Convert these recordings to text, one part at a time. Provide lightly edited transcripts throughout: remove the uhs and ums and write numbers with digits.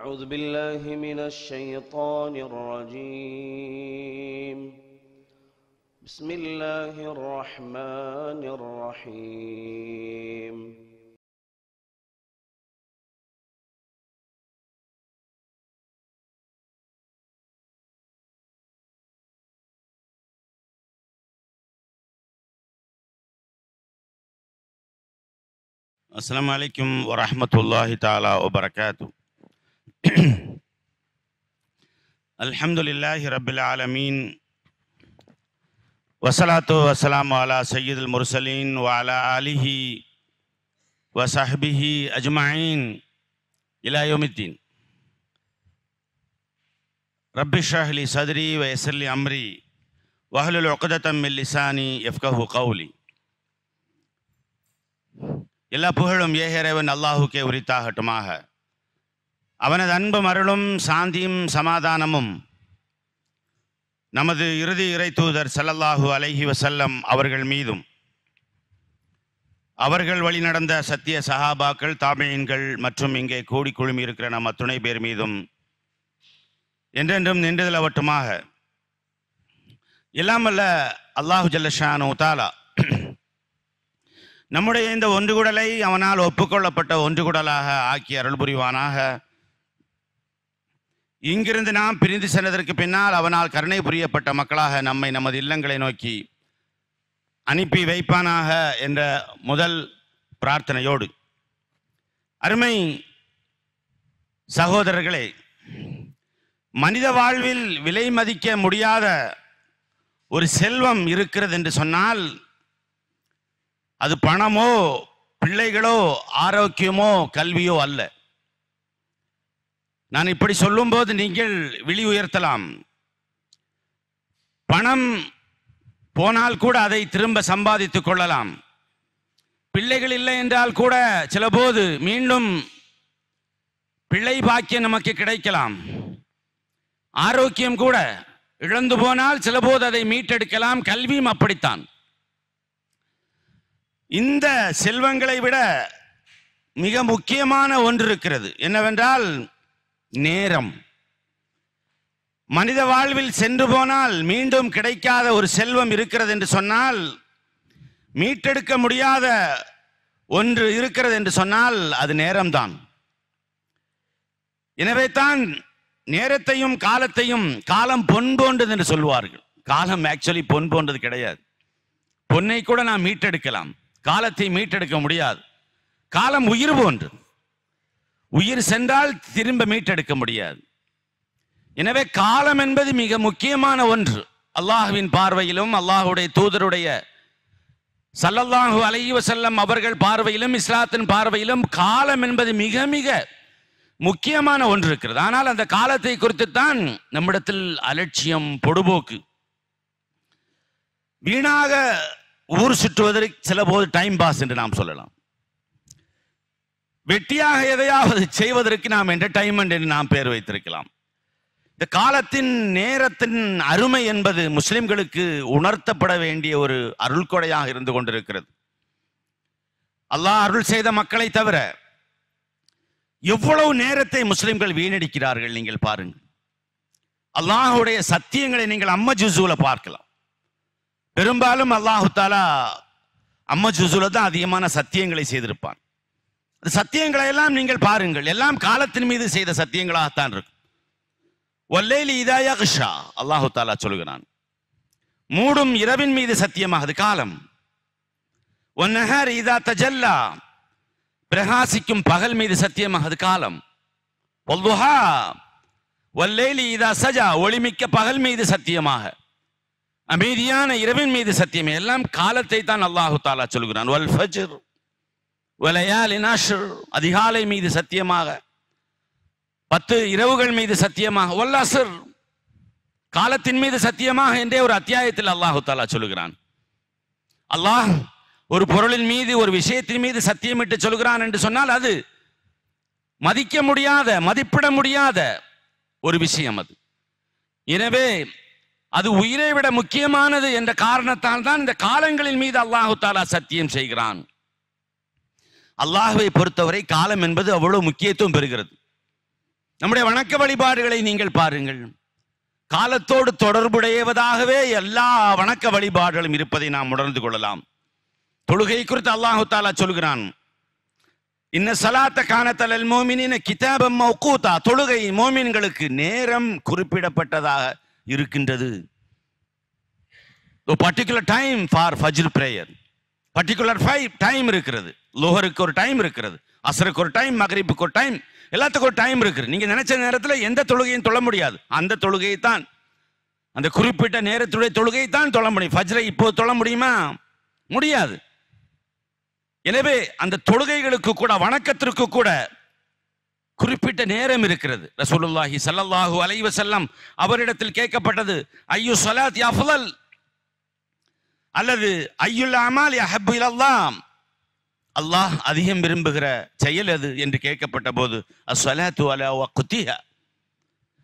أعوذ بالله من الشيطان الرجيم. بسم الله الرحمن الرحيم. السلام عليكم ورحمة الله تعالى وبركاته. الحمد لله رب العالمين والصلاة والسلام على سيد المرسلين وعلى آله وصحبه أجمعين إلى يوم الدين. رب اشرح لي صدري ويسر لي أمري واحلل عقدة من لساني يفقهوا قولي. எல்லா புகழும் ஏகரவன் அல்லாஹுக்கே உரித்தாகட்டுமாக. அவனது அன்பும் அருளும் சாந்தியும் சமாதானமும் நமது இறுதி இறை தூதர் ஸல்லல்லாஹு அலைஹி வஸல்லம் அவர்கள் மீதும், அவர்கள் வழி நடந்த சத்திய சஹாபாக்கள், தாபிஈன்கள் மற்றும் இங்கே கூடி குழுமி இருக்கிற நம் அத்துணை பேர் மீதும் என்றென்றும் நின்றுதலவட்டுமாக. எல்லாமல்ல அல்லாஹு ஜல்ல ஷானு தஆலா நம்முடைய இந்த ஒன்றுகுடலை அவனால் ஒப்புக்கொள்ளப்பட்ட ஒன்றுகுடலாக ஆக்கி அருள் புரிவானாக. இங்கிருந்து நாம் பிரிந்து சென்றதற்கு பின்னால் அவனால் கருணை புரியப்பட்ட மக்களாக நம்மை நமது இல்லங்களை நோக்கி அனுப்பி வைப்பானாக என்ற முதல் பிரார்த்தனையோடு, அருமை சகோதரர்களே, மனித வாழ்வில் விலை மதிக்க முடியாத ஒரு செல்வம் இருக்கிறது என்று சொன்னால் அது பணமோ, பிள்ளைகளோ, ஆரோக்கியமோ, கல்வியோ அல்ல. நான் இப்படி சொல்லும்போது நீங்கள் விழி உயர்த்தலாம். பணம் போனால் கூட அதை திரும்ப சம்பாதித்துக் கொள்ளலாம். பிள்ளைகள் இல்லை என்றால் கூட சில போது மீண்டும் பிள்ளை பாக்கியம் நமக்கு கிடைக்கலாம். ஆரோக்கியம் கூட இழந்து போனால் சில போது அதை மீட்டெடுக்கலாம். கல்வியும் அப்படித்தான். இந்த செல்வங்களை விட மிக முக்கியமான ஒன்று இருக்கிறது. என்னவென்றால் நேரம். மனித வாழ்வில் சென்று போனால் மீண்டும் கிடைக்காத ஒரு செல்வம் இருக்கிறது என்று சொன்னால், மீட்டெடுக்க முடியாத ஒன்று இருக்கிறது என்று சொன்னால் அது நேரம்தான். எனவே தான் நேரத்தையும் காலத்தையும் காலம் பொன் போன்றது என்று சொல்வார்கள். காலம் ஆக்சுவலி பொன் போன்றது கிடையாது. பொன்னை கூட நாம் மீட்டெடுக்கலாம், காலத்தை மீட்டெடுக்க முடியாது. காலம் உயிர் போன்று. உயிர் சென்றால் திரும்ப மீட்டெடுக்க முடியாது. எனவே காலம் என்பது மிக முக்கியமான ஒன்று. அல்லாஹ்வின் பார்வையிலும், அல்லாஹுடைய தூதருடைய ஸல்லல்லாஹு அலைஹி வஸல்லம் அவர்கள் பார்வையிலும், இஸ்லாத்தின் பார்வையிலும் காலம் என்பது மிக மிக முக்கியமான ஒன்று இருக்கிறது. ஆனால் அந்த காலத்தை குறித்து தான் நம்மிடத்தில் அலட்சியம், பொடுபோக்கு. வீணாக ஊர் சுற்றுவதற்கு சில போது டைம் பாஸ் என்று நாம் சொல்லலாம். வெட்டியாக எதையாவது செய்வதற்கு நாம் என்டர்டைன்மெண்ட் என்று நாம் பெயர் வைத்திருக்கலாம். இந்த காலத்தின், நேரத்தின் அருமை என்பது முஸ்லிம்களுக்கு உணர்த்தப்பட வேண்டிய ஒரு அருள்கொடையாக இருந்து கொண்டிருக்கிறது. அல்லாஹ் அருள் செய்த மக்களை தவிர எவ்வளவு நேரத்தை முஸ்லிம்கள் வீணடிக்கிறார்கள் நீங்கள் பாருங்கள். அல்லாஹுடைய சத்தியங்களை நீங்கள் அம்ம ஜுஸூல பார்க்கலாம். பெரும்பாலும் அல்லாஹு தஆலா அம்ம ஜுஸூல தான் அதிகமான சத்தியங்களை செய்திருப்பான். சத்தியங்களை எல்லாம் நீங்கள் பாருங்கள், எல்லாம் காலத்தின் மீது செய்த சத்தியங்களாகத்தான் இருக்கும். வல்லைலி இதா யக்ஷா, அல்லாஹு தஆலா சொல்கிறான், மூடும் இரவின் மீது சத்தியமாக, அது காலம். வன்னஹர் இதா தஜல்லா, பிரகாசிக்கும் பகல் மீது சத்தியமாக, அது காலம். வல்துஹா வல்லைலி இதா சஜா, ஒளிமிக்க பகல் மீது சத்தியமாக, அமைதியான இரவின் மீது சத்தியம். எல்லாம் காலத்தை தான் அல்லாஹு தஆலா சொல்கிறான். வல் ஃபஜ்ர் வலயாலின் அஷ்ர், அதிகாலை மீது சத்தியமாக, 10 இரவுகள் மீது சத்தியமாக, வல் அஸ்ர், காலத்தின் மீது சத்தியமாக என்றே ஒரு அத்தியாயத்தில் அல்லாஹு தஆலா சொல்கிறான். அல்லாஹ் ஒரு பொருளின் மீது, ஒரு விஷயத்தின் மீது சத்தியமிட்டு சொல்கிறான் என்று சொன்னால் அது மதிக்க முடியாத, மதிப்பிட முடியாத ஒரு விஷயம் அது. எனவே அது உயிரை விட முக்கியமானது என்ற காரணத்தால் தான் இந்த காலங்களின் மீது அல்லாஹு தஆலா சத்தியம் செய்கிறான். அல்லாஹ்வை பொறுத்தவரை காலம் என்பது அவ்வளவு முக்கியத்துவம் பெறுகிறது. நம்முடைய வணக்க வழிபாடுகளை நீங்கள் பாருங்கள். காலத்தோடு தொடர்புடையவதாகவே எல்லா வணக்க வழிபாடுகளும் இருப்பதை நாம் உணர்ந்து கொள்ளலாம். தொழுகை குறித்து அல்லாஹு தஆலா சொல்கிறான், இன்ன ஸலாத்த கானத் அலல் முஃமினீன கிதாபம் மௌகூதா. தொழுகை மோமின்களுக்கு நேரம் குறிப்பிடப்பட்டதாக இருக்கின்றது. Particular time for Fajr prayer, particular time இருக்கிறது. லுஹருக்கு ஒரு டைம் இருக்கிறது, அஸ்ருக்கு ஒரு டைம், மக்ரிபுக்கு ஒரு டைம், எல்லாத்துக்கும் ஒரு டைம் இருக்குது. நீங்க நினைச்ச நேரத்தில் எந்த தொழுகையும் தொழ முடியாது. அந்த தொழுகையை தான், அந்த குறிப்பிட்ட நேரத்துடைய தொழுகையை தான் தொழ முடியும். ஃபஜ்ரை இப்போ தொழ முடியுமா? முடியாது. எனவே அந்த தொழுகைகளுக்கு கூட, வணக்கத்திற்கு கூட குறிப்பிட்ட நேரம் இருக்கிறது. ரசூலுல்லாஹி ஸல்லல்லாஹு அலைஹி வஸல்லம் அவரிடத்தில் கேட்கப்பட்டது, ஐயு ஸலாத் அஃலல் அல்லது ஐயுல் அமால் அஹப்பு இலல்லாஹ், அல்லாஹ் அதிகம் விரும்புகிற செயல் எது என்று கேட்கப்பட்ட போது அஸ்ஸலாத்து அலா வக்திஹா,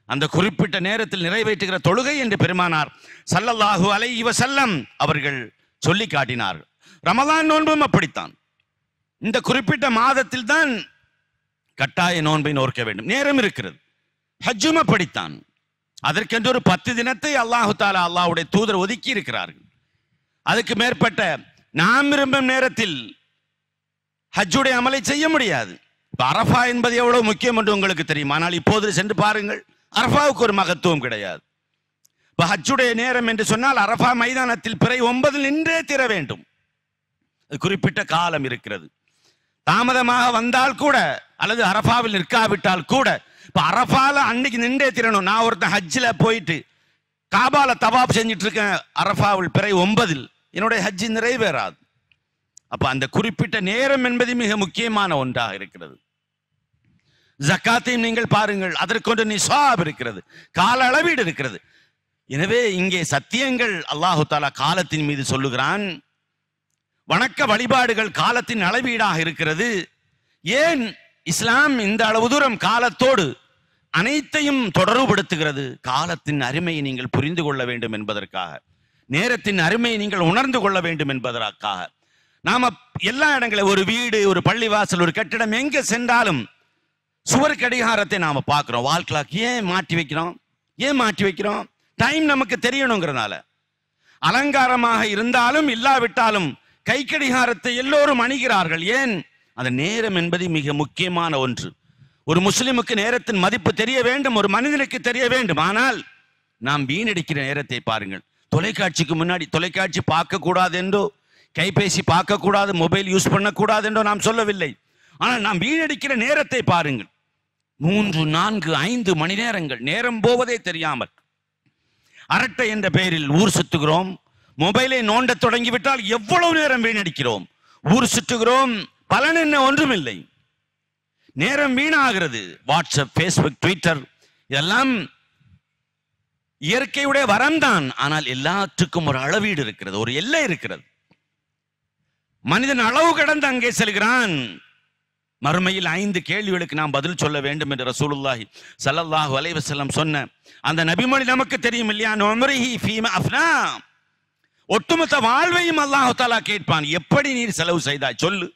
அந்த குறிப்பிட்ட நேரத்தில் நிறைவேற்றுகிற தொழுகை என்று பெருமானார் ஸல்லல்லாஹு அலைஹி வஸல்லம் அவர்கள் சொல்லி காட்டினார்கள். ரமலான் நோன்பும் அப்படித்தான். இந்த குறிப்பிட்ட மாதத்தில் தான் கட்டாய நோன்பை நோக்க வேண்டும், நேரம் இருக்கிறது. ஹஜ்ஜும் அப்படித்தான். அதற்கென்று ஒரு 10 தினத்தை அல்லாஹு தஆலா, அல்லாஹ்வுடைய தூதர் ஒதுக்கி இருக்கிறார்கள். அதுக்கு மேற்பட்ட நாம் விரும்பும் நேரத்தில் ஹஜ்ஜுடைய அமலை செய்ய முடியாது. இப்ப அரஃபா என்பது எவ்வளவு முக்கியம் என்று உங்களுக்கு தெரியும். ஆனால் இப்போது சென்று பாருங்கள், அரஃபாவுக்கு ஒரு மகத்துவம் கிடையாது. இப்ப ஹஜ்ஜுடைய நேரம் என்று சொன்னால் அரஃபா மைதானத்தில் பிறை 9 நின்றே தீர வேண்டும். குறிப்பிட்ட காலம் இருக்கிறது. தாமதமாக வந்தால் கூட, அல்லது அரஃபாவில் நிற்காவிட்டால் கூட, இப்ப அரஃபால அன்னைக்கு நின்றே தீரணும். நான் ஒருத்தன் ஹஜ்ஜில் போயிட்டு காபால தவாப் செஞ்சுட்டு இருக்கேன், அரஃபாவில் பிறை 9, என்னுடைய ஹஜ்ஜி நிறைவேறாது. அப்ப அந்த குறிப்பிட்ட நேரம் என்பது மிக முக்கியமான ஒன்றாக இருக்கிறது. ஜக்காத்தையும் நீங்கள் பாருங்கள், அதற்கொண்டு நிசாப் இருக்கிறது, கால அளவீடு இருக்கிறது. எனவே இங்கே சத்தியங்கள் அல்லாஹு தஆலா காலத்தின் மீது சொல்லுகிறான். வணக்க வழிபாடுகள் காலத்தின் அளவீடாக இருக்கிறது. ஏன் இஸ்லாம் இந்த அளவு தூரம் காலத்தோடு அனைத்தையும் தொடர்புபடுத்துகிறது? காலத்தின் அருமையை நீங்கள் புரிந்து கொள்ள வேண்டும் என்பதற்காக, நேரத்தின் அருமையை நீங்கள் உணர்ந்து கொள்ள வேண்டும் என்பதற்காக. நாம எல்லா இடங்களும், ஒரு வீடு, ஒரு பள்ளிவாசல், ஒரு கட்டிடம், எங்க சென்றாலும் சுவர் கடிகாரத்தை நாம பார்க்கிறோம். வால் கிளாக் ஏன் மாட்டி வைக்கிறோம்? டைம் நமக்கு தெரியணுங்கிறனால. அலங்காரமாக இருந்தாலும் இல்லாவிட்டாலும் கை கடிகாரத்தை எல்லோரும் அணிகிறார்கள். ஏன்? அந்த நேரம் என்பது மிக முக்கியமான ஒன்று. ஒரு முஸ்லிமுக்கு நேரத்தின் மதிப்பு தெரிய வேண்டும், ஒரு மனிதனுக்கு தெரிய வேண்டும். ஆனால் நாம் வீணடிக்கிற நேரத்தை பாருங்கள். தொலைக்காட்சிக்கு முன்னாடி, தொலைக்காட்சி பார்க்க கூடாது என்றோ, கைபேசி பார்க்க கூடாது, மொபைல் யூஸ் பண்ணக்கூடாது என்றோ நாம் சொல்லவில்லை. ஆனால் நாம் வீணடிக்கிற நேரத்தை பாருங்கள். 3, 4, 5 மணி நேரங்கள் நேரம் போவதே தெரியாமல் அரட்டை என்ற பெயரில் ஊர் சுத்துகிறோம். மொபைலை நோண்ட தொடங்கிவிட்டால் எவ்வளவு நேரம் வீணடிக்கிறோம். ஊர் சுற்றுகிறோம், பலன் என்ன? ஒன்றுமில்லை. நேரம் வீணாகிறது. வாட்ஸ்அப், ஃபேஸ்புக், ட்விட்டர் இதெல்லாம் இயற்கையுடைய வரம்தான். ஆனால் எல்லாத்துக்கும் ஒரு அளவீடு இருக்கிறது, ஒரு எல்லை இருக்கிறது. மனிதன் அளவு கடந்து அங்கே செல்கிறான். மறுமையில் 5 கேள்விகளுக்கு நாம் பதில் சொல்ல வேண்டும் என்று ரசூலுல்லாஹி ஸல்லல்லாஹு அலைஹி வஸல்லம் சொன்ன அந்த நபிமொழி நமக்கு தெரியும் இல்லையா? உம்ரிஹி ஃபீமா அஃப்னா, ஒட்டுமொத்த வாழ்வையும் அல்லாஹ் தஆலா கேட்பான். எப்படி நீர் செலவு செய்தாய் சொல்லு.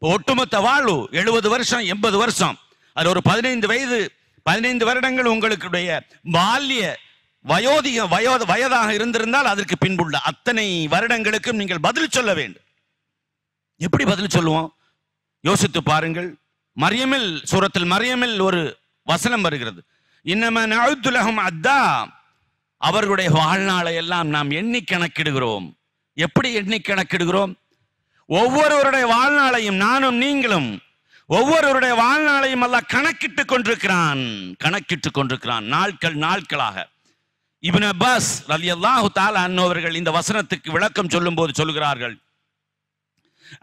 ஒட்டுமொத்த வாழ்வு 70 வருஷம், 80 வருஷம், அது ஒரு 15 வருடங்கள் உங்களுடைய பால்ய வயதாக இருந்திருந்தால் அதற்கு பின்புள்ள அத்தனை வருடங்களுக்கும் நீங்கள் பதில் சொல்ல வேண்டும். எப்படி பதில் சொல்லுவோம்? யோசித்து பாருங்கள். மரியமில், சூரத்தில் மரியமில் ஒரு வசனம் வருகிறது, இன்னம நஅுது லஹும் அத்தா, அவர்களுடைய வாழ்நாளை எல்லாம் நாம் எண்ணி கணக்கிடுகிறோம். எப்படி எண்ணி கணக்கிடுகிறோம்? ஒவ்வொருவருடைய வாழ்நாளையும், நானும் நீங்களும் ஒவ்வொருவருடைய வாழ்நாளையும் அல்லாஹ் கணக்கிட்டுக் கொண்டிருக்கிறான் நாட்களாக. இப்னு அப்பாஸ் ரலியல்லாஹு தஆலா அன்ஹு அவர்கள் இந்த வசனத்துக்கு விளக்கம் சொல்லும் போது சொல்கிறார்கள்,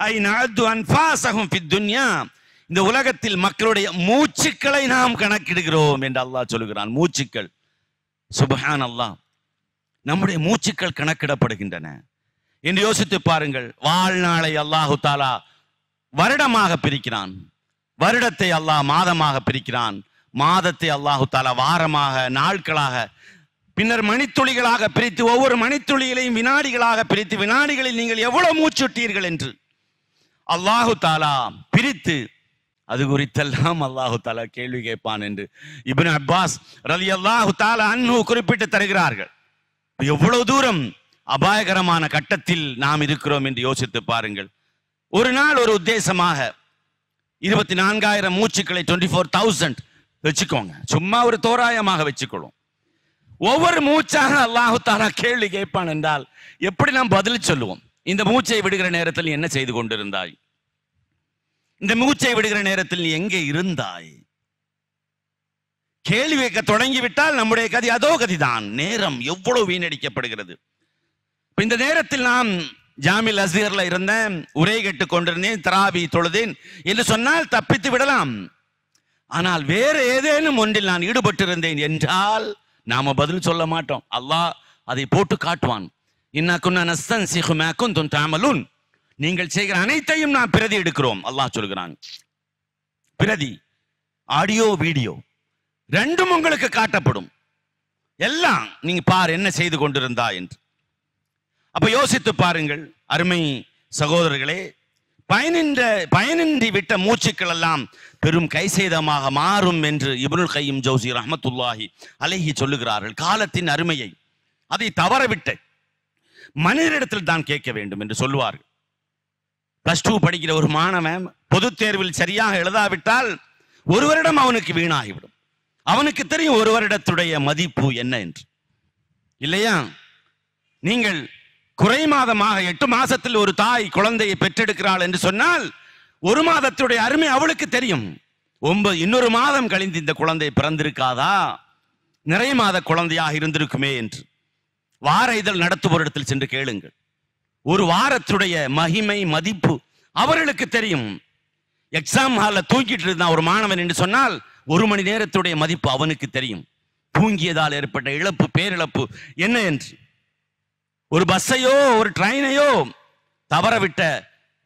ஐ நஅது அன்ஃபாஸஹும் ஃபித் துன்யா, இந்த உலகத்தில் மக்களுடைய மூச்சுக்களை நாம் கணக்கிடுகிறோம் என்று அல்லாஹ் சொல்கிறான். மூச்சுக்கள், சுப்ஹானல்லாஹ், நம்முடைய மூச்சுக்கள் கணக்கிடப்படுகின்றன என்று யோசித்து பாருங்கள். வாழ்நாளை அல்லாஹு தஆலா வருடமாக பிரிக்கிறான், வருடத்தை அல்லாஹ் மாதமாக பிரிக்கிறான், மாதத்தை அல்லாஹு தஆலா வாரமாக, நாட்களாக, பின்னர் மணித்துளிகளாக பிரித்து, ஒவ்வொரு மணித்துளிகளையும் வினாடிகளாக பிரித்து, வினாடிகளில் நீங்கள் எவ்வளவு மூச்சுட்டீர்கள் என்று அல்லாஹு தஆலா பிரித்து அது குறித்தெல்லாம் அல்லாஹு தாலா கேள்வி கேட்பான் என்று இப்னு அப்பாஸ் ரலியல்லாஹு தஆலா அன்ஹு குறிப்பிட்டு தருகிறார்கள். எவ்வளவு தூரம் அபாயகரமான கட்டத்தில் நாம் இருக்கிறோம் என்று யோசித்து பாருங்கள். ஒரு நாள் ஒரு உத்தேசமாக 24,000 மூச்சுக்களை 24,000 வச்சுக்கோங்க, சும்மா ஒரு தோராயமாக வச்சுக்கொள்ளும். ஒவ்வொரு மூச்சாக அல்லாஹு தாலா கேள்வி கேட்பான் என்றால் எப்படி நாம் பதில் சொல்லுவோம்? இந்த மூச்சை விடுகிற நேரத்தில் நீ என்ன செய்து கொண்டிருந்தாய்? இந்த மூச்சை விடுகிற நேரத்தில் நீ எங்கே இருந்தாய்? கேள்வி கேட்க தொடங்கிவிட்டால் நம்முடைய கதி அதோ கதிதான். நேரம் எவ்வளவு வீணடிக்கப்படுகிறது. இந்த நேரத்தில் நாம் ஜாமில் அஸ்ஹர்ல இருந்தேன், உரை கேட்டுக் கொண்டிருந்தேன், தராபி தொழுதேன் என்று சொன்னால் தப்பித்து விடலாம். ஆனால் வேற ஏதேனும் ஒன்றில் நான் ஈடுபட்டிருந்தேன் என்றால் நாம பதில் சொல்ல மாட்டோம். அல்லாஹ் அதை போட்டு காட்டுவான். இன்னா குன்னா நஸ்தன்சிஹு மா குன்தும் தஅமலூன், நீங்கள் செய்கிற அனைத்தையும் நாம் பிரதி எடுக்கிறோம். அல்லாஹ் சொல்கிறான், பிரதி ஆடியோ வீடியோ ரெண்டும் உங்களுக்கு காட்டப்படும். எல்லாம் நீங்க பார் என்ன செய்து கொண்டிருந்தா என்று. அப்ப யோசித்து பாருங்கள் அருமை சகோதரர்களே, பயனின்றி விட்ட மூச்சுக்கள் எல்லாம் பெரும் கைசேதமாக மாறும் என்று இப்னுல் கையிம் ஜௌசி ரஹ்மத்துல்லாஹி அலைஹி சொல்லுகிறார்கள். காலத்தின் அருமையை அதை தவறவிட்ட மனிதரிடத்தில் தான் கேட்க வேண்டும் என்று சொல்லுவார்கள். +2 படிக்கிற ஒரு மாணவன் பொது தேர்வில் சரியாக எழுதாவிட்டால் ஒரு வருடம் அவனுக்கு வீணாகிவிடும். அவனுக்கு தெரியும் ஒரு வருடத்துடைய மதிப்பு என்ன என்று, இல்லையா? நீங்கள் குறை மாதமாக 8 மாசத்தில் ஒரு தாய் குழந்தையை பெற்றெடுக்கிறாள் என்று சொன்னால் 1 மாதத்துடைய அருமை அவளுக்கு தெரியும். இன்னொரு மாதம் கழிந்து இந்த குழந்தை பிறந்திருக்காதா, நிறை மாத குழந்தையாக இருந்திருக்குமே என்று. வார இதழ் நடத்துவோரிடத்தில் சென்று கேளுங்கள். ஒரு வாரத்துடைய மகிமை மதிப்பு அவர்களுக்கு தெரியும். எக்ஸாம் ஹால்ல தூங்கிட்டு இருந்தான் ஒரு மாணவன் என்று சொன்னால் 1 மணி நேரத்துடைய மதிப்பு அவனுக்கு தெரியும். தூங்கியதால் ஏற்பட்ட இழப்பு, பேரிழப்பு என்ன என்று. ஒரு பஸ்ஸையோ ஒரு ட்ரெயினையோ தவறவிட்ட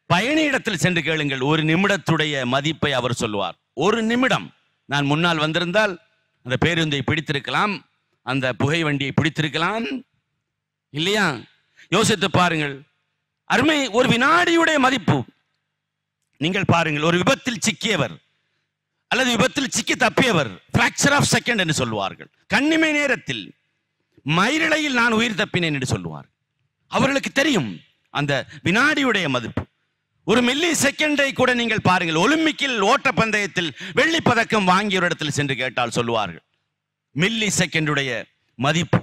பயணியிடத்தில் சென்று கேளுங்கள். 1 நிமிடத்துடைய மதிப்பை அவர் சொல்லுவார். 1 நிமிடம் நான் முன்னால் வந்திருந்தால் அந்த பேருந்தை பிடித்திருக்கலாம், அந்த புகை வண்டியை பிடித்திருக்கலாம், இல்லையா? யோசித்து பாருங்கள் அருமை. ஒரு வினாடியுடைய மதிப்பு. நீங்கள் பாருங்கள், ஒரு விபத்தில் சிக்கியவர் அல்லது விபத்தில் சிக்கி தப்பியவர் பிராக்சர் ஆஃப் செகண்ட் என்று சொல்லுவார்கள். கண்ணிமை நேரத்தில் மயிரிழையில் நான் உயிர் தப்பினேன் என்று சொல்லுவார். அவர்களுக்கு தெரியும் அந்த வினாடியுடைய மதிப்பு. ஒரு மில்லி செகண்டை கூட நீங்கள் பாருங்கள், ஒலிம்பிக்கில் ஓட்ட பந்தயத்தில் வெள்ளி பதக்கம் வாங்கிய ஒரு இடத்தில் சென்று கேட்டால் சொல்லுவார்கள் மில்லி செகண்டுடைய மதிப்பு.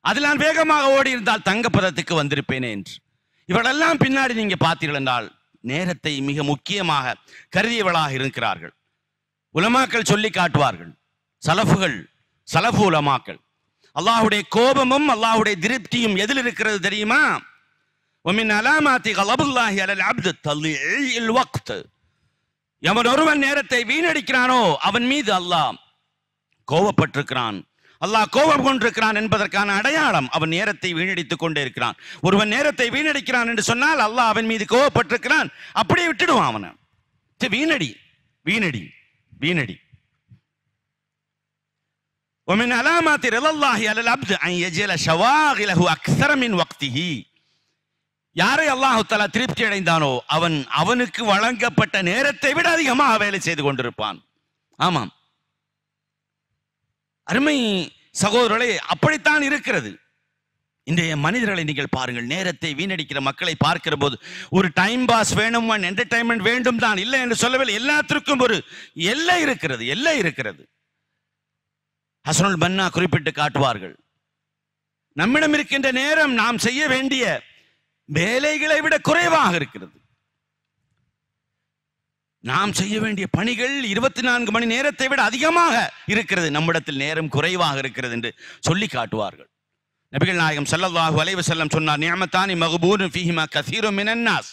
அதில் நான் வேகமாக ஓடி இருந்தால் தங்கப்பதத்துக்கு வந்திருப்பேனே என்று. இவர்களெல்லாம் பின்னாடி நீங்க பார்த்தீர்கள் என்றால் நேரத்தை மிக முக்கியமாக கருதியவளாக இருக்கிறார்கள். உலமாக்கள் சொல்லி காட்டுவார்கள், சலஃபு உலமாக்கள். அல்லாஹ்வுடைய கோபமும் அல்லாஹ்வுடைய திருப்தியும் எதில் இருக்கிறது தெரியுமா? ومن علامات غضب الله على العبد تضييع الوقت. எவன் ஒருவன் நேரத்தை வீணடிக்கிறானோ அவன் மீது அல்லாஹ் கோபப்பட்டிருக்கிறான், அல்லாஹ் கோபம் கொண்டிருக்கிறான் என்பதற்கான அடையாளம் அவன் நேரத்தை வீணடித்துக் கொண்டே இருக்கிறான். ஒருவன் நேரத்தை வீணடிக்கிறான் என்று சொன்னால் அல்லாஹ் அவன் மீது கோபப்பட்டிருக்கிறான், அப்படியே விட்டுடுவான் அவனை. வீணடி வீணடி வீணடி. ومن علامات رضا الله على العبد أن يجعل شواغله أكثر من وقته. யாரை அல்லாஹ் தஆலா திருப்தி அடைந்தானோ அவனுக்கு வழங்கப்பட்ட நேரத்தை விட அதிகமாக வேலை செய்து கொண்டிருப்பான். ஆமாம் அருமை சகோதரர்களே, அப்படித்தான் இருக்கிறது. இன்றைய மனிதர்களை நீங்கள் பாருங்கள், நேரத்தை வீணடிக்கிற மக்களை பார்க்கிற போது ஒரு டைம் பாஸ் வேணும், என்டர்டைன்மெண்ட் வேண்டும் தான், இல்லை என்று சொல்லவில்லை. எல்லாத்திற்கும் ஒரு எல்லை இருக்கிறது. ஹசனுல் பன்னா குறிப்பிட்டு காட்டுவார்கள், நம்மிடம் இருக்கின்ற நேரம் நாம் செய்ய வேண்டிய வேலைகளை விட குறைவாக இருக்கிறது. நாம் செய்ய வேண்டிய பணிகள் 24 மணி நேரத்தை விட அதிகமாக இருக்கிறது, நம்மிடத்தில் நேரம் குறைவாக இருக்கிறது என்று சொல்லி காட்டுவார்கள். நபிகள் நாயகம் ஸல்லல்லாஹு அலைஹி வஸல்லம் சொன்னார், நிஅமத்தானி மக்பூனுன் ஃபீஹிமா கஸீரும் மினன் நாஸ்.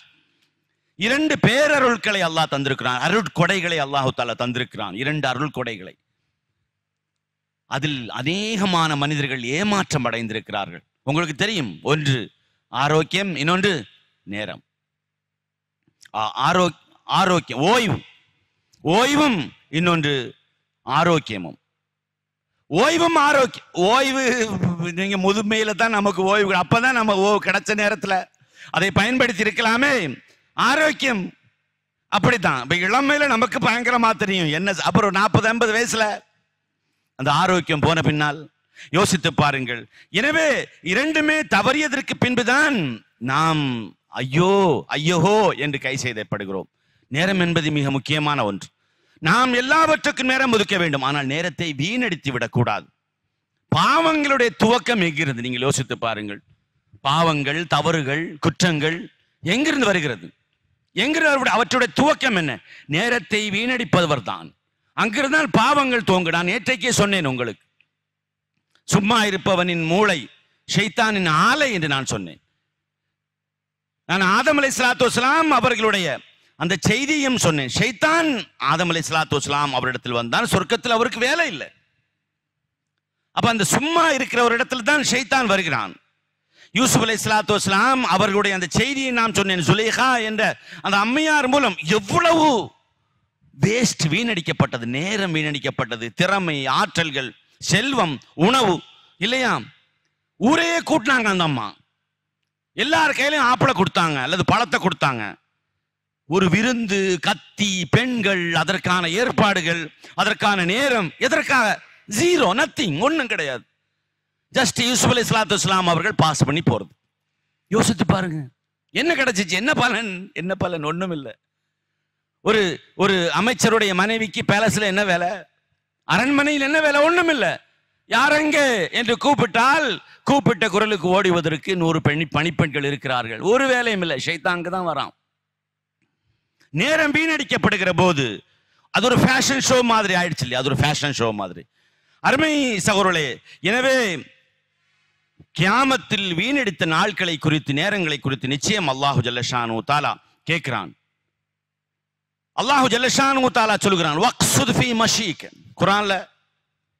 2 பேரருள்களை அல்லாஹ் தந்திருக்கிறான், அருட்கொடைகளை அல்லாஹ் தஆலா தந்திருக்கிறான். 2 அருள்கொடைகளை. அதில் அநேகமான மனிதர்கள் ஏமாற்றம் அடைந்திருக்கிறார்கள். உங்களுக்கு தெரியும், ஒன்று ஆரோக்கியம், இன்னொன்று நேரம். ஆரோக்கியம் ஓய்வும் இன்னொன்று ஆரோக்கியமும். ஓய்வு நீங்க முதுமையில தான் நமக்கு ஓய்வு, அப்பதான் நம்ம கிடைச்ச நேரத்தில் அதை பயன்படுத்தி இருக்கலாமே. ஆரோக்கியம் அப்படித்தான். இப்ப இளமையில நமக்கு பயங்கரமா தெரியும் என்ன, அப்புறம் 40-50 வயசுல அந்த ஆரோக்கியம் போன பின்னால் யோசித்து பாருங்கள். எனவே இரண்டுமே தவறியதற்கு பின்புதான் நாம் ஐயோ ஐயோஹோ என்று கை செய்தப்படுகிறோம். நேரம் என்பது மிக முக்கியமான ஒன்று. நாம் எல்லாவற்றுக்கும் நேரம் ஒதுக்க வேண்டும், ஆனால் நேரத்தை வீணடித்து விடக்கூடாது. பாவங்களுடைய துவக்கம் எங்கிருந்து நீங்கள் யோசித்து பாருங்கள். பாவங்கள், தவறுகள், குற்றங்கள் எங்கிருந்து வருகிறது? எங்கிருந்து அவற்றுடைய துவக்கம் என்ன? நேரத்தை வீணடிப்பவர் தான். அங்கிருந்தால் பாவங்கள் துவங்கு. நான் நேற்றைக்கே சொன்னேன் உங்களுக்கு, சும்மா இருப்பவனின் மூளை ஷைத்தானின் ஆலை என்று நான் சொன்னேன். நான் ஆதம் அலைஹிஸ்ஸலாத்து வஸ்ஸலாம் அவர்களுடைய அந்த செய்தியும் சொன்னேன். ஷைத்தான் ஆதம் அலைஹிஸ்ஸலாத்து வஸ்ஸலாம் அவரிடத்தில் வந்தான், சொர்க்கத்தில் அவருக்கு வேலை இல்லை. அப்ப அந்த சும்மா இருக்கிற ஒரு இடத்துல தான் ஷைத்தான் வருகிறான். யூசுப் அலைஹிஸ்ஸலாத்து வஸ்ஸலாம் அவர்களுடைய அந்த செய்தியை நான் சொன்னேன். சுலைஹா என்ற அந்த அம்மையார் மூலம் எவ்வளவு வேஸ்ட் வீணடிக்கப்பட்டது, நேரம் வீணடிக்கப்பட்டது, திறமை, ஆற்றல்கள், செல்வம், உணவு இல்லையா? ஊரையே கூட்டினாங்க அந்த அம்மா. எல்லார் கையிலையும் ஆப்பிளை கொடுத்தாங்க அல்லது பழத்தை கொடுத்தாங்க. ஒரு விருந்து, கத்தி, பெண்கள், அதற்கான ஏற்பாடுகள், அதற்கான நேரம், எதற்காக? ஜீரோ, நத்திங், ஒன்றும் கிடையாது. ஜஸ்ட் யூசுப் அலைஹிஸ்ஸலாத்து வஸ்ஸலாம் அவர்கள் பாஸ் பண்ணி போறது. யோசித்து பாருங்க, என்ன கிடைச்சிச்சு? என்ன பலன்? என்ன பலன்? ஒண்ணும் இல்லை. ஒரு ஒரு அமைச்சருடைய மனைவிக்கு பேலஸ்ல என்ன வேலை? அரண்மனையில் என்ன வேலை? ஒண்ணும் இல்லை. யாரெங்க என்று கூப்பிட்டால் கூப்பிட்ட குரலுக்கு ஓடிவதற்கு 100 பணிப்பெண்கள் இருக்கிறார்கள். ஒரு வேலையும் இல்லை. ஷைத்தானுக்கு தான் வரான். நேரம் வீணடிக்கப்படுகிற போது அது ஒரு ஃபேஷன் ஷோ மாதிரி ஆயிடுச்சு இல்லையா? அது ஒரு ஃபேஷன் ஷோ மாதிரி. அருமை சகோதரர்களே, எனவே கியாமத்தில் வீணடித்த நாட்களை குறித்து, நேரங்களை குறித்து நிச்சயம் அல்லாஹு ஜல்லஷானு தஆலா கேட்கிறான். அல்லாஹு ஜல்லஷானு தஆலா சொல்கிறான், வக்ஸுத் ஃபீ மஷீக். குர்ஆன்ல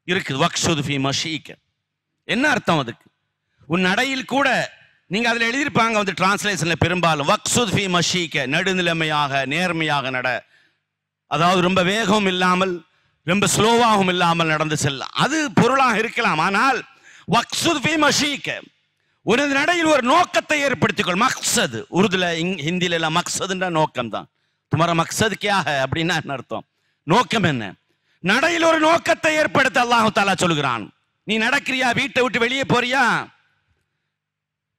இருக்குது வக்ஸுத் ஃபீ மஷீக். என்ன அர்த்தம் அதுக்கு? உன் நடையில் கூட நீங்க அதுல எழுதியிருப்பாங்க வந்து டிரான்ஸ்லேஷன்ல பெரும்பாலும் வக்ஸுத் ஃபீ மஷீக், நடுநிலைமையாக நேர்மையாக நட. அதாவது ரொம்ப வேகம் இல்லாமல் ரொம்ப ஸ்லோவாகவும் இல்லாமல் நடந்து செல்ல, அது பொருளாக இருக்கலாம். ஆனால் வக்ஸுத் ஃபீ மஷீக், உனது நடையில் ஒரு நோக்கத்தை ஏற்படுத்திக்கொள். மக்சது உருதுல, ஹிந்தில எல்லாம் மக்சதுன்ற நோக்கம் தான். துமர மக்சது கியா ஹை அப்படின்னா என்ன அர்த்தம்? நோக்கம் என்ன? நடையில் ஒரு நோக்கத்தை ஏற்படுத்த அல்லாஹ் தஆலா சொல்கிறான். நீ நடக்கிறியா, வீட்டை விட்டு வெளியே போறியா,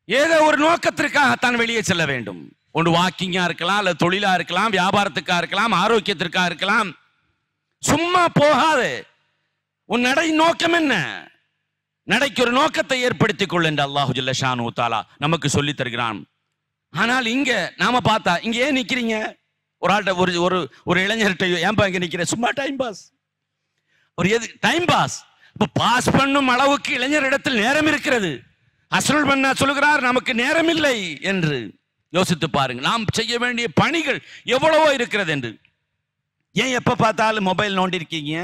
ஏதோ ஒரு நோக்கத்திற்காகத்தான் வெளியே செல்ல வேண்டும். ஒன்று வாக்கிங்கா இருக்கலாம், அல்லது தொழிலா இருக்கலாம், வியாபாரத்துக்காக இருக்கலாம், ஆரோக்கியத்திற்காக இருக்கலாம். சும்மா போகாது. உன் நடை நோக்கம் என்ன? நடைக்கு ஒரு நோக்கத்தை ஏற்படுத்திக் கொள் என்று அல்லாஹு ஜல்லஷானு தஆலா நமக்கு சொல்லி தருகிறான். ஆனால் இங்க நாம பார்த்தா, இங்க ஏன் நிக்கிறீங்க? ஒரு ஆள்கிட்ட ஒரு ஒரு இளைஞர்கிட்ட, ஏன்பா இங்க நிக்கிற? சும்மா டைம் பாஸ். ஒரு எது டைம் பாஸ்? இப்ப பாஸ் பண்ணும் அளவுக்கு இளைஞர் இடத்தில் நேரம் இருக்கிறது. அஸ்ருல் பன்னா சொல்லுகிறார், நமக்கு நேரம் இல்லை என்று. யோசித்து பாருங்க, நாம் செய்ய வேண்டிய பணிகள் எவ்வளவோ இருக்கிறது என்று. ஏன் எப்ப பார்த்தாலும் மொபைல் நோண்டி இருக்கீங்க?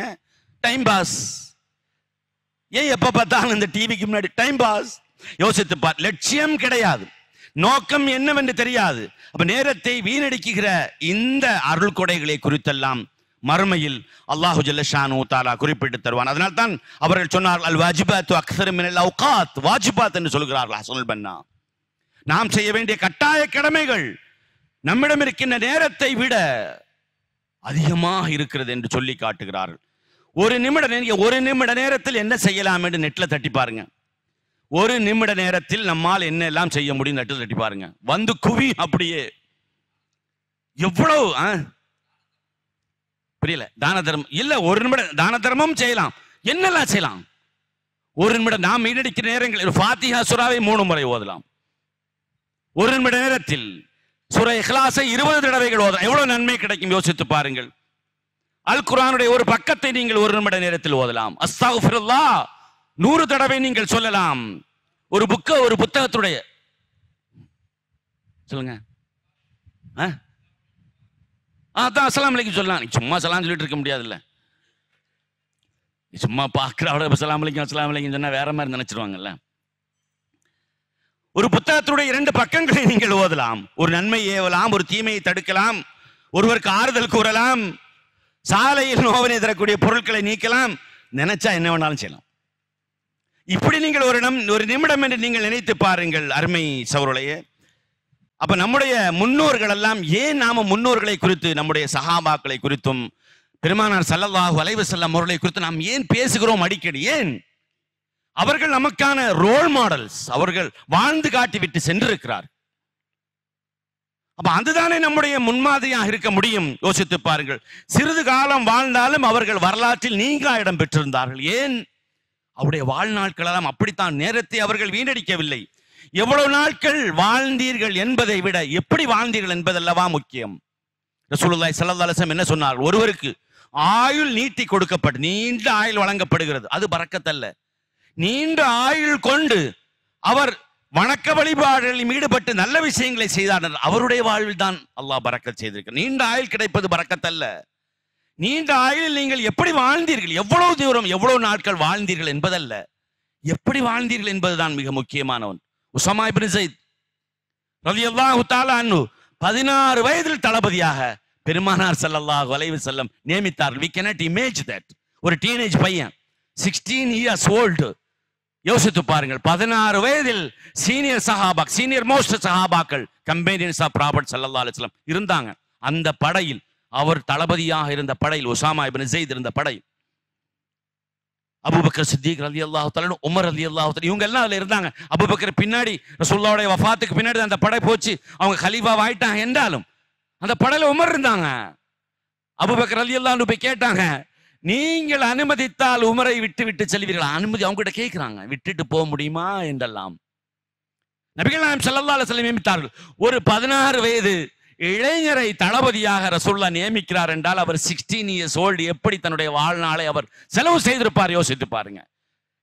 Time pass. ஏன் எப்ப பார்த்தாலும் இந்த டிவிக்கு முன்னாடி? Time pass. யோசித்து பார், லட்சியம் கிடையாது, நோக்கம் என்னவென்று தெரியாது. அப்ப நேரத்தை வீணடிக்குகிற இந்த அருள் கொடைகளை குறித்தெல்லாம் மறுமையில் அல்லாஹு ஜல்லஷானு தஆலா குறிப்பிட்டு தருவான். அதனால் தான் அவர்கள் சொன்னார்கள், அல் வாஜிபாத்து அக்ஸரு மினல் அவ்காத், வாஜிபாத் என்று சொல்கிறார்கள் அஸ்ருல் பன்னா. நாம் செய்ய வேண்டிய கட்டாய கடமைகள் நம்மிடம் இருக்கின்ற நேரத்தை விட அதிகமாக இருக்கிறது என்று சொல்லி காட்டுகிறார்கள். ஒரு நிமிட நேரத்தில் என்ன செய்யலாம் என்று நெட்ல தட்டி பாருங்க. ஒரு நிமிட நேரத்தில் நம்மால் என்ன எல்லாம் செய்ய முடியும் நெட்ல தட்டி பாருங்க. வந்து குவி அப்படியே. எவ்வளவு புரியல? தான தர்மம் இல்ல, ஒரு நிமிடம் தான தர்மம் செய்யலாம். என்னெல்லாம் செய்யலாம்? ஒரு நிமிடம் நாம் வீணடிக்கிற நேரங்கள், ஃபாத்திஹா சூராவை 3 முறை ஓதலாம். ஒரு நிமிட நேரத்தில் சூரா இக்லாஸை 20 தடவைகள் ஓதலாம். எவ்வளவு நன்மை கிடைக்கும் யோசித்து பாருங்கள். அல் குர்ஆனுடைய ஒரு பக்கத்தை நீங்கள் ஒரு நிமிட நேரத்தில் ஓதலாம். அஸ்தக்ஃபிருல்லாஹ் 100 தடவை நீங்கள் சொல்லலாம். ஒரு புத்தகத்துடைய சொல்லுங்க, அதான் அஸ்ஸலாமு அலைக்கும் சொல்லலாம். சும்மா சலாம் சொல்லிட்டு இருக்க முடியாதுல்ல. சும்மா பார்க்கிறவட அஸ்ஸலாமு அலைக்கும் சொன்னா வேற மாதிரி நினைச்சிருவாங்கல்ல. ஒரு புத்தகத்துடைய 2 பக்கங்களை நீங்கள் ஓதலாம். ஒரு நன்மை ஏவலாம், ஒரு தீமையை தடுக்கலாம், ஒருவருக்கு ஆறுதல் கூறலாம், சாலையில் நோவினை தரக்கூடிய பொருட்களை நீக்கலாம். நினைச்சா என்ன வேணாலும் செய்யலாம். இப்படி நீங்கள் ஒரு நிமிடம் என்று நீங்கள் நினைத்து பாருங்கள் அருமை சகோதரர்களே. அப்ப நம்முடைய முன்னோர்கள் எல்லாம் ஏன் நாம முன்னோர்களை குறித்து, நம்முடைய சஹாபாக்களை குறித்தும் பெருமானார் ஸல்லல்லாஹு அலைஹி வஸல்லம் அவர்களை குறித்து நாம் ஏன் பேசுகிறோம் அடிக்கடி? ஏன்? அவர்கள் நமக்கான ரோல் மாடல்ஸ். அவர்கள் வாழ்ந்து காட்டிவிட்டு சென்றிருக்கிறார். அப்ப அதுதானே நம்முடைய முன்மாதிரியாக இருக்க முடியும். யோசித்து பாருங்கள். சிறிது காலம் வாழ்ந்தாலும் அவர்கள் வரலாற்றில் நீங்கா இடம் பெற்றிருந்தார்கள். ஏன்? அவருடைய வாழ்நாட்கள் எல்லாம் அப்படித்தான். நேரத்தை அவர்கள் வீணடிக்கவில்லை. எவ்வளவு நாட்கள் வாழ்ந்தீர்கள் என்பதை விட எப்படி வாழ்ந்தீர்கள் என்பதல்லவா முக்கியம். ரசூலுல்லாஹி ஸல்லல்லாஹு அலைஹி வஸல்லம் என்ன சொன்னார்கள்? ஒருவருக்கு ஆயுள் நீட்டி கொடுக்கப்பட்டு நீண்ட ஆயுள் வழங்கப்படுகிறது. அது பரக்கத்தல்ல. நீண்ட ஆயுள் கொண்டு அவர் வணக்க வழிபாடுகளில் ஈடுபட்டு நல்ல விஷயங்களை செய்தார். அவருடைய வாழ்வில் தான் அல்லாஹ் பரக்கத் செய்திருக்கிறார். நீண்ட ஆயுள் கிடைப்பது பரக்கத்தல்ல. நீண்ட ஆயுளில் நீங்கள் எப்படி வாழ்ந்தீர்கள், எவ்வளவு தூரம் எவ்வளவு நாட்கள் வாழ்ந்தீர்கள் என்பதல்ல, எப்படி வாழ்ந்தீர்கள் என்பதுதான் மிக முக்கியமானவன். உஸாமா இப்னு ஸைத் ரலியல்லாஹு தஆலா அன்ஹு 16 வயதில் தளபதியாக பெருமானார் ஸல்லல்லாஹு அலைஹி வஸல்லம் நியமித்தார்கள். we cannot imagine that. ஒரு டீனேஜ் பையன் 16 years old. யோசித்து பாருங்கள். 16 வயதில் சீனியர் சஹாபா, சீனியர் மோஸ்ட் சஹாபாக்கள், கம்பெனியன்ஸ் ஆஃப் ப்ராஃபட் ஸல்லல்லாஹு அலைஹி வஸல்லம் இருந்தாங்க. அந்த படையில் அவர் தளபதியாக இருந்த படையில் உஸாமா இப்னு ஸைத் இருந்த படையில் அபூபக்கர் சித்திக் ரலியல்லாஹு தஆலா, உமர் ரலியல்லாஹு தஆலா இவங்க எல்லாம் அதுல இருந்தாங்க. அபூபக்கர் பின்னாடி ரசூலுல்லாஹ்வுடைய வஃபாத்துக்கு பின்னாடி அந்த படை போச்சு, அவங்க கலீஃபாவா ஆயிட்டாங்க. என்றாலும் அந்த படையில உமர் இருந்தாங்க. அபூபக்கர் ரலியல்லாஹு அன்ஹு போய் கேட்டாங்க, நீங்கள் அனுமதித்தால் உமரை விட்டு விட்டு செல்வீர்கள்? அனுமதி அவங்க கிட்ட கேட்கிறாங்க, விட்டுட்டு போக முடியுமா என்றெல்லாம். நபிகள் நாயகம் ஸல்லல்லாஹு அலைஹி வஸல்லம் நியமித்தார்கள். ஒரு 16 வயது இளைஞரை தளபதியாக ரசூலுல்லாஹ் நியமிக்கிறார் என்றால் அவர் 16 years old. எப்படி தன்னுடைய வாழ்நாளை அவர் செலவு செய்திருப்பார் யோசித்து பாருங்க.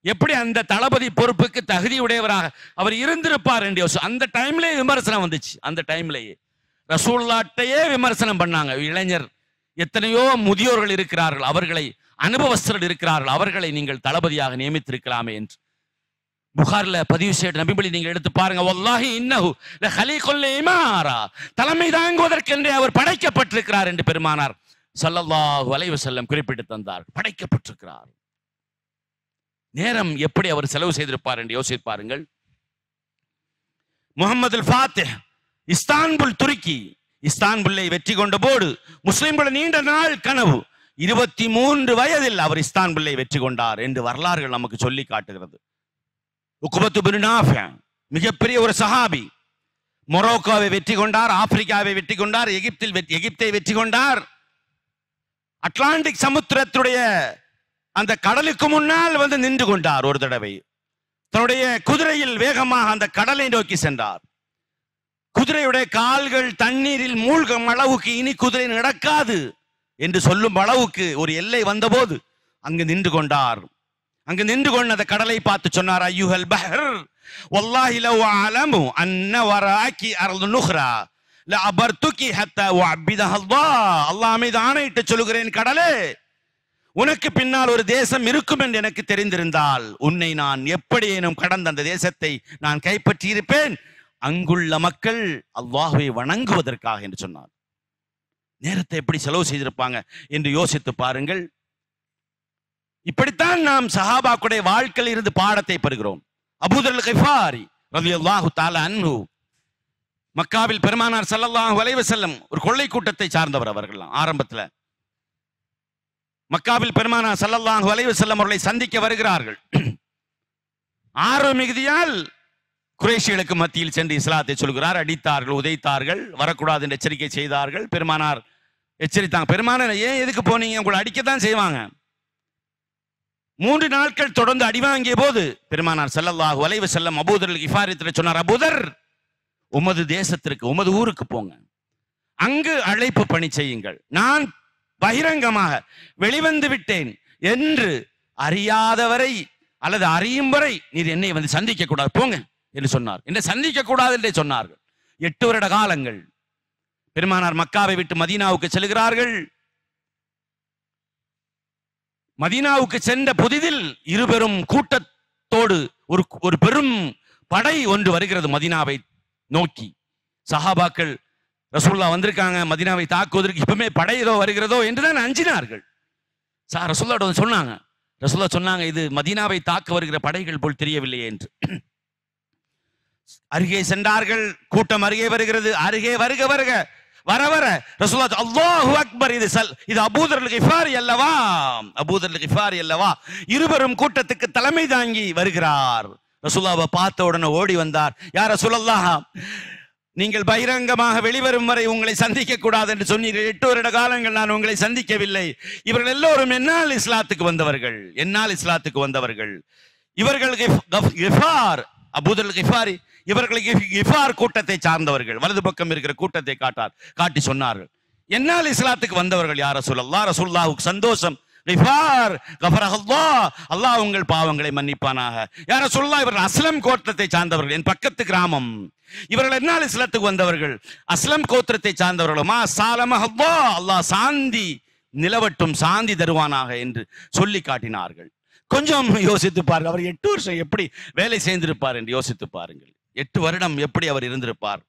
எப்படி அந்த தளபதி பொறுப்புக்கு தகுதியுடையவராக அவர் இருந்திருப்பார் என்று யோசி. அந்த டைம்லயே விமர்சனம் வந்துச்சு. அந்த டைம்லயே ரசூலுல்லாஹ்ட்டையே விமர்சனம் பண்ணாங்க. இளைஞர் எத்தனையோ முதியோர்கள் இருக்கிறார்கள், அவர்களை அனுபவஸ்தர்கள் இருக்கிறார்கள், அவர்களை நீங்கள் தளபதியாக நியமித்திருக்கலாமே என்று. புகார்ல பதிவு செய்த நபிமொழி நீங்க எடுத்து பாருங்க. வல்லாஹி இன்னஹு லஹலீகுல் இமாரா, தலைமை தாங்குவதற்கென்றே அவர் படைக்கப்பட்டிருக்கிறார் என்று பெருமானார் ஸல்லல்லாஹு அலைஹி வஸல்லம் குறிப்பிட்டு தந்தார். படைக்கப்பட்டிருக்கிறார். நேரம் எப்படி அவர் செலவு செய்திருப்பார் என்று யோசித்து பாருங்கள். முஹம்மது அல் ஃபாத்திஹ் இஸ்தான்புல் துருக்கி, இஸ்தான்புல்லை வெற்றி கொண்ட போது முஸ்லிம்கள் நீண்ட நாள் கனவு. 23 வயதில் அவர் இஸ்தான்புல்லை வெற்றி கொண்டார் என்று வரலாறுகள் நமக்கு சொல்லி காட்டுகிறது. உக்பத்து பின் நாஃபி மிகப்பெரிய ஒரு சஹாபி. மொரோக்கோவை வெற்றி கொண்டார், ஆப்பிரிக்காவை வெற்றி கொண்டார், எகிப்தை வெற்றி கொண்டார். அட்லாண்டிக் சமுத்திரத்துடைய அந்த கடலுக்கு முன்னால் வந்து நின்று கொண்டார். ஒரு தடவை தன்னுடைய குதிரையில் வேகமாக அந்த கடலை நோக்கி சென்றார். குதிரையுடைய கால்கள் தண்ணீரில் மூழ்கும் அளவுக்கு இனி குதிரை நடக்காது என்று சொல்லும் அளவுக்கு ஒரு எல்லை வந்தபோது அங்கு நின்று கொண்டார். அங்கு நின்று கொண்டு அந்த கடலை பார்த்து சொன்னார், ஐயுஹல் பஹர் வல்லாஹி லவ் அலமு அன்ன வராகி அர்து நுஹ்ரா லஅபர்துகி ஹத்தா வஅபிதஹ அல்லாஹ். அல்லாஹ் மீது ஆணையிட்டு சொல்கிறேன், கடலே, உனக்கு பின்னால் ஒரு தேசம் இருக்கும் என்று எனக்கு தெரிந்திருந்தால் உன்னை நான் எப்படியேனும் கடந்த அந்த தேசத்தை நான் கைப்பற்றி இருப்பேன். அங்குள்ள மக்கள் அல்லாஹ்வை வணங்குவதற்காக என்று சொன்னார். நேரத்தை எப்படி செலவு செய்திருப்பாங்க என்று யோசித்து பாருங்கள். இப்படித்தான் நாம் சஹாபாக்களுடைய வாழ்க்கையில் இருந்து பாடத்தை பெறுகிறோம். அபூதர் அல் கிஃபாரி ரலியல்லாஹு தஆலா அன்ஹு மக்காவில் பெருமானார் ஸல்லல்லாஹு அலைஹி வஸல்லம் ஒரு கொள்ளை கூட்டத்தை சார்ந்தவர். அவர்கள் ஆரம்பத்தில் மக்காவில் பெருமானார் ஸல்லல்லாஹு அலைஹி வஸல்லம் அவர்களை சந்திக்க வருகிறார்கள். ஆர்வ மிகுதியால் குறைஷிகளுக்கு மத்தியில் சென்று இஸ்லாத்தை சொல்கிறார். அடித்தார்கள், உதைத்தார்கள், வரக்கூடாது என்று எச்சரிக்கை செய்தார்கள். பெருமானார் எச்சரித்தாங்க. பெருமானார் ஏன் எதுக்கு போனீங்க, உங்களை அடிக்கத்தான் செய்வாங்க. 3 நாட்கள் தொடர்ந்து அடி வாங்கிய போது பெருமானார் ஸல்லல்லாஹு அலைஹி வஸல்லம் அபூதர் அல் கிஃபாரியிடம் சொன்னார், அபூதர், உமது தேசத்திற்கு, உமது ஊருக்கு போங்க, அங்கு அழைப்பு பணி செய்யுங்கள். நான் பகிரங்கமாக வெளிவந்து விட்டேன் என்று அறியாதவரை அல்லது அறியும் வரை நீர் என்னை வந்து சந்திக்க கூடாது, போங்க என்று சொன்னார். என்னை சந்திக்க கூடாது என்றே சொன்னார்கள். 8 வருட காலங்கள் பெருமானார் மக்காவை விட்டு மதீனாவுக்கு செல்கிறார்கள். மதீனாவுக்கு சென்ற புதிதில் இருபெரும் கூட்டத்தோடு ஒரு பெரும் படை ஒன்று வருகிறது மதீனாவை நோக்கி. சஹாபாக்கள் ரசூலுல்லாஹ் வந்திருக்காங்க மதீனாவை தாக்குவதற்கு, இப்பவுமே படை ஏதோ வருகிறதோ என்றுதான் அஞ்சினார்கள். ரசூலுல்லாஹ் சொன்னாங்க, ரசூலுல்லாஹ் சொன்னாங்க, இது மதீனாவை தாக்க வருகிற படைகள் போல் தெரியவில்லையே என்று. அருகே சென்றார்கள். கூட்டம் அருகே வருகிறது. அருகே வருக வருக வர வர ரசூலுல்லாஹ் அல்லாஹு அக்பர், இது அபூதர் கிஃபாரி அல்லவா, அபூதர் கிஃபாரி அல்லவா. இருவரும் கூட்டத்துக்கு தலைமை தாங்கி வருகிறார். ரசூலுல்லாஹ்வை பார்த்த உடனே ஓடி வந்தார். யா ரசூலல்லாஹ், நீங்கள் பகிரங்கமாக வெளிவரும் வரை உங்களை சந்திக்க கூடாது என்று சொன்னீர்கள். 8 வருட காலங்கள் நான் உங்களை சந்திக்கவில்லை. இவர்கள் எல்லோரும் என்னால் இஸ்லாத்துக்கு வந்தவர்கள், என்னால் இஸ்லாத்துக்கு வந்தவர்கள். இவர்கள் கிஃபார், அபூதர் கிஃபாரி, இவர்கள் கிஃபார் கூட்டத்தை சார்ந்தவர்கள். வலது பக்கம் இருக்கிற கூட்டத்தை காட்டி சொன்னார்கள், என்னால் இஸ்லாத்துக்கு வந்தவர்கள். யா ரசூலல்லாஹ், ரசூலுல்லாஹ்வுக்கு சந்தோஷம். கிஃபார் கஃபரஹல்லாஹ், அல்லாஹ் உங்கள் பாவங்களை மன்னிப்பானாக. யா ரசூலுல்லாஹ், இவர்கள் அஸ்லம் கோத்திரத்தை சார்ந்தவர்கள், என் பக்கத்து கிராமம். இவர்கள் என்னால் இஸ்லாத்துக்கு வந்தவர்கள், அஸ்லம் கோத்திரத்தை சார்ந்தவர்களுமா. சாலமஹல்லா, அல்லாஹ் சாந்தி நிலவட்டும், சாந்தி தருவானாக என்று சொல்லி காட்டினார்கள். கொஞ்சம் யோசித்து பாருங்கள், அவர் 8 வருஷம் எப்படி வேலை செய்திருப்பார் என்று யோசித்து பாருங்கள். 8 வருடம் எப்படி அவர் இருந்திருப்பார்.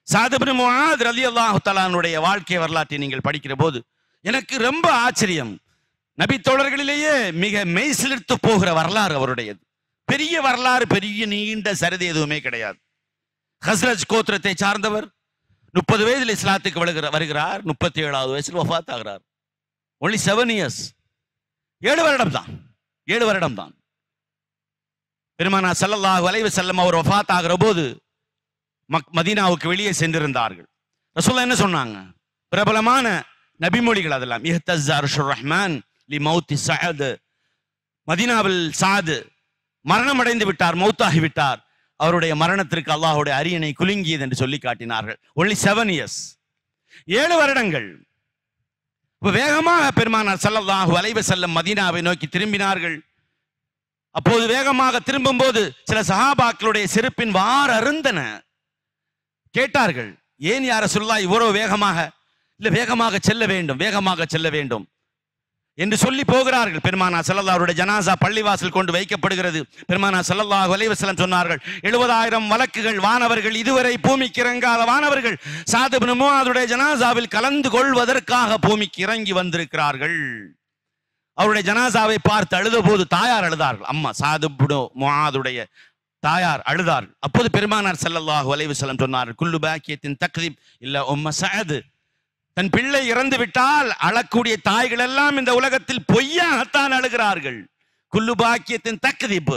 ஸஅத் இப்னு முஆத் ரலியல்லாஹு தஆலாவுடைய வாழ்க்கை வரலாற்றை நீங்கள் படிக்கிற போது எனக்கு ரொம்ப ஆச்சரியம். நபி தோழர்களிலேயே மிக மெய்சிலிர்த்து போகிற வரலாறு அவருடையது. பெரிய வரலாறு, பெரிய நீண்ட சரிதை எதுவுமே கிடையாது. ஹஸ்ரஜ் கோத்திரத்தை சார்ந்தவர். 30 வயதில் இஸ்லாத்துக்கு வருகிறார். 37வது வயசில் வஃபாத் ஆகிறார். ஒன்லி 7 இயர்ஸ், 7 வருடம் தான், 7 வருடம் தான். பெருமானார் ஸல்லல்லாஹு அலைஹி வஸல்லம் அவர் வஃபாத் ஆகிற போது மதீனாவுக்கு வெளியே சென்றிருந்தார்கள். ரசூலுல்லாஹ் என்ன சொன்னாங்க? பிரபலமான நபிமொழிகள் அதெல்லாம். இஹ்தஸ்ஸ அர்ஷுர் ரஹ்மான் லி மௌத்தி ஸஅத், மதீனாவில் ஸஅத் மரணம் அடைந்து விட்டார், மௌத்தாகி விட்டார். அவருடைய மரணத்திற்கு அல்லாஹ்வுடைய அரியணை குலுங்கியது என்று சொல்லி காட்டினார்கள். ஒன்லி 7 இயர்ஸ், 7 வருடங்கள். வேகமாக பெருமானார் ஸல்லல்லாஹு அலைஹி வஸல்லம் மதீனாவை நோக்கி திரும்பினார்கள். அப்போது வேகமாக திரும்பும் போது சில சஹாபாக்களுடைய செருப்பின் வார் அருந்தன. கேட்டார்கள், ஏன் யா ரசூலுல்லாஹ் இவ்வளவு வேகமாக? இல்ல, வேகமாக செல்ல வேண்டும், வேகமாக செல்ல வேண்டும் என்று சொல்லி போகிறார்கள். பெருமானார் ஸல்லல்லாஹு அலைஹி ஜனாசா பள்ளிவாசல் கொண்டு வைக்கப்படுகிறது. பெருமானார் ஸல்லல்லாஹு அலைஹி வஸல்லம் சொன்னார்கள், 70,000 மலக்குகள், வானவர்கள், இதுவரை பூமிக்கு இறங்காத வானவர்கள் ஸஅத் இப்னு முஆதுடைய ஜனாசாவில் கலந்து கொள்வதற்காக பூமிக்கு இறங்கி வந்திருக்கிறார்கள். அவருடைய ஜனாசாவை பார்த்து அழுத போது தாயார் அழுதார்கள். அம்மா ஸஅத் இப்னு முஆதுடைய தாயார் அழுதார்கள். அப்போது பெருமானார் ஸல்லல்லாஹு அலைஹி வஸல்லம் சொன்னார்கள், குல்லு பாக்கியத்தின் தக்தீப் இல்ல உம்ம ஸஅத். தன் பிள்ளை இறந்து விட்டால் அழக்கூடிய தாய்கள் எல்லாம் இந்த உலகத்தில் பொய்யாகத்தான் அழுகிறார்கள். குல்லு பாக்கியத்தின் தக்தீப்.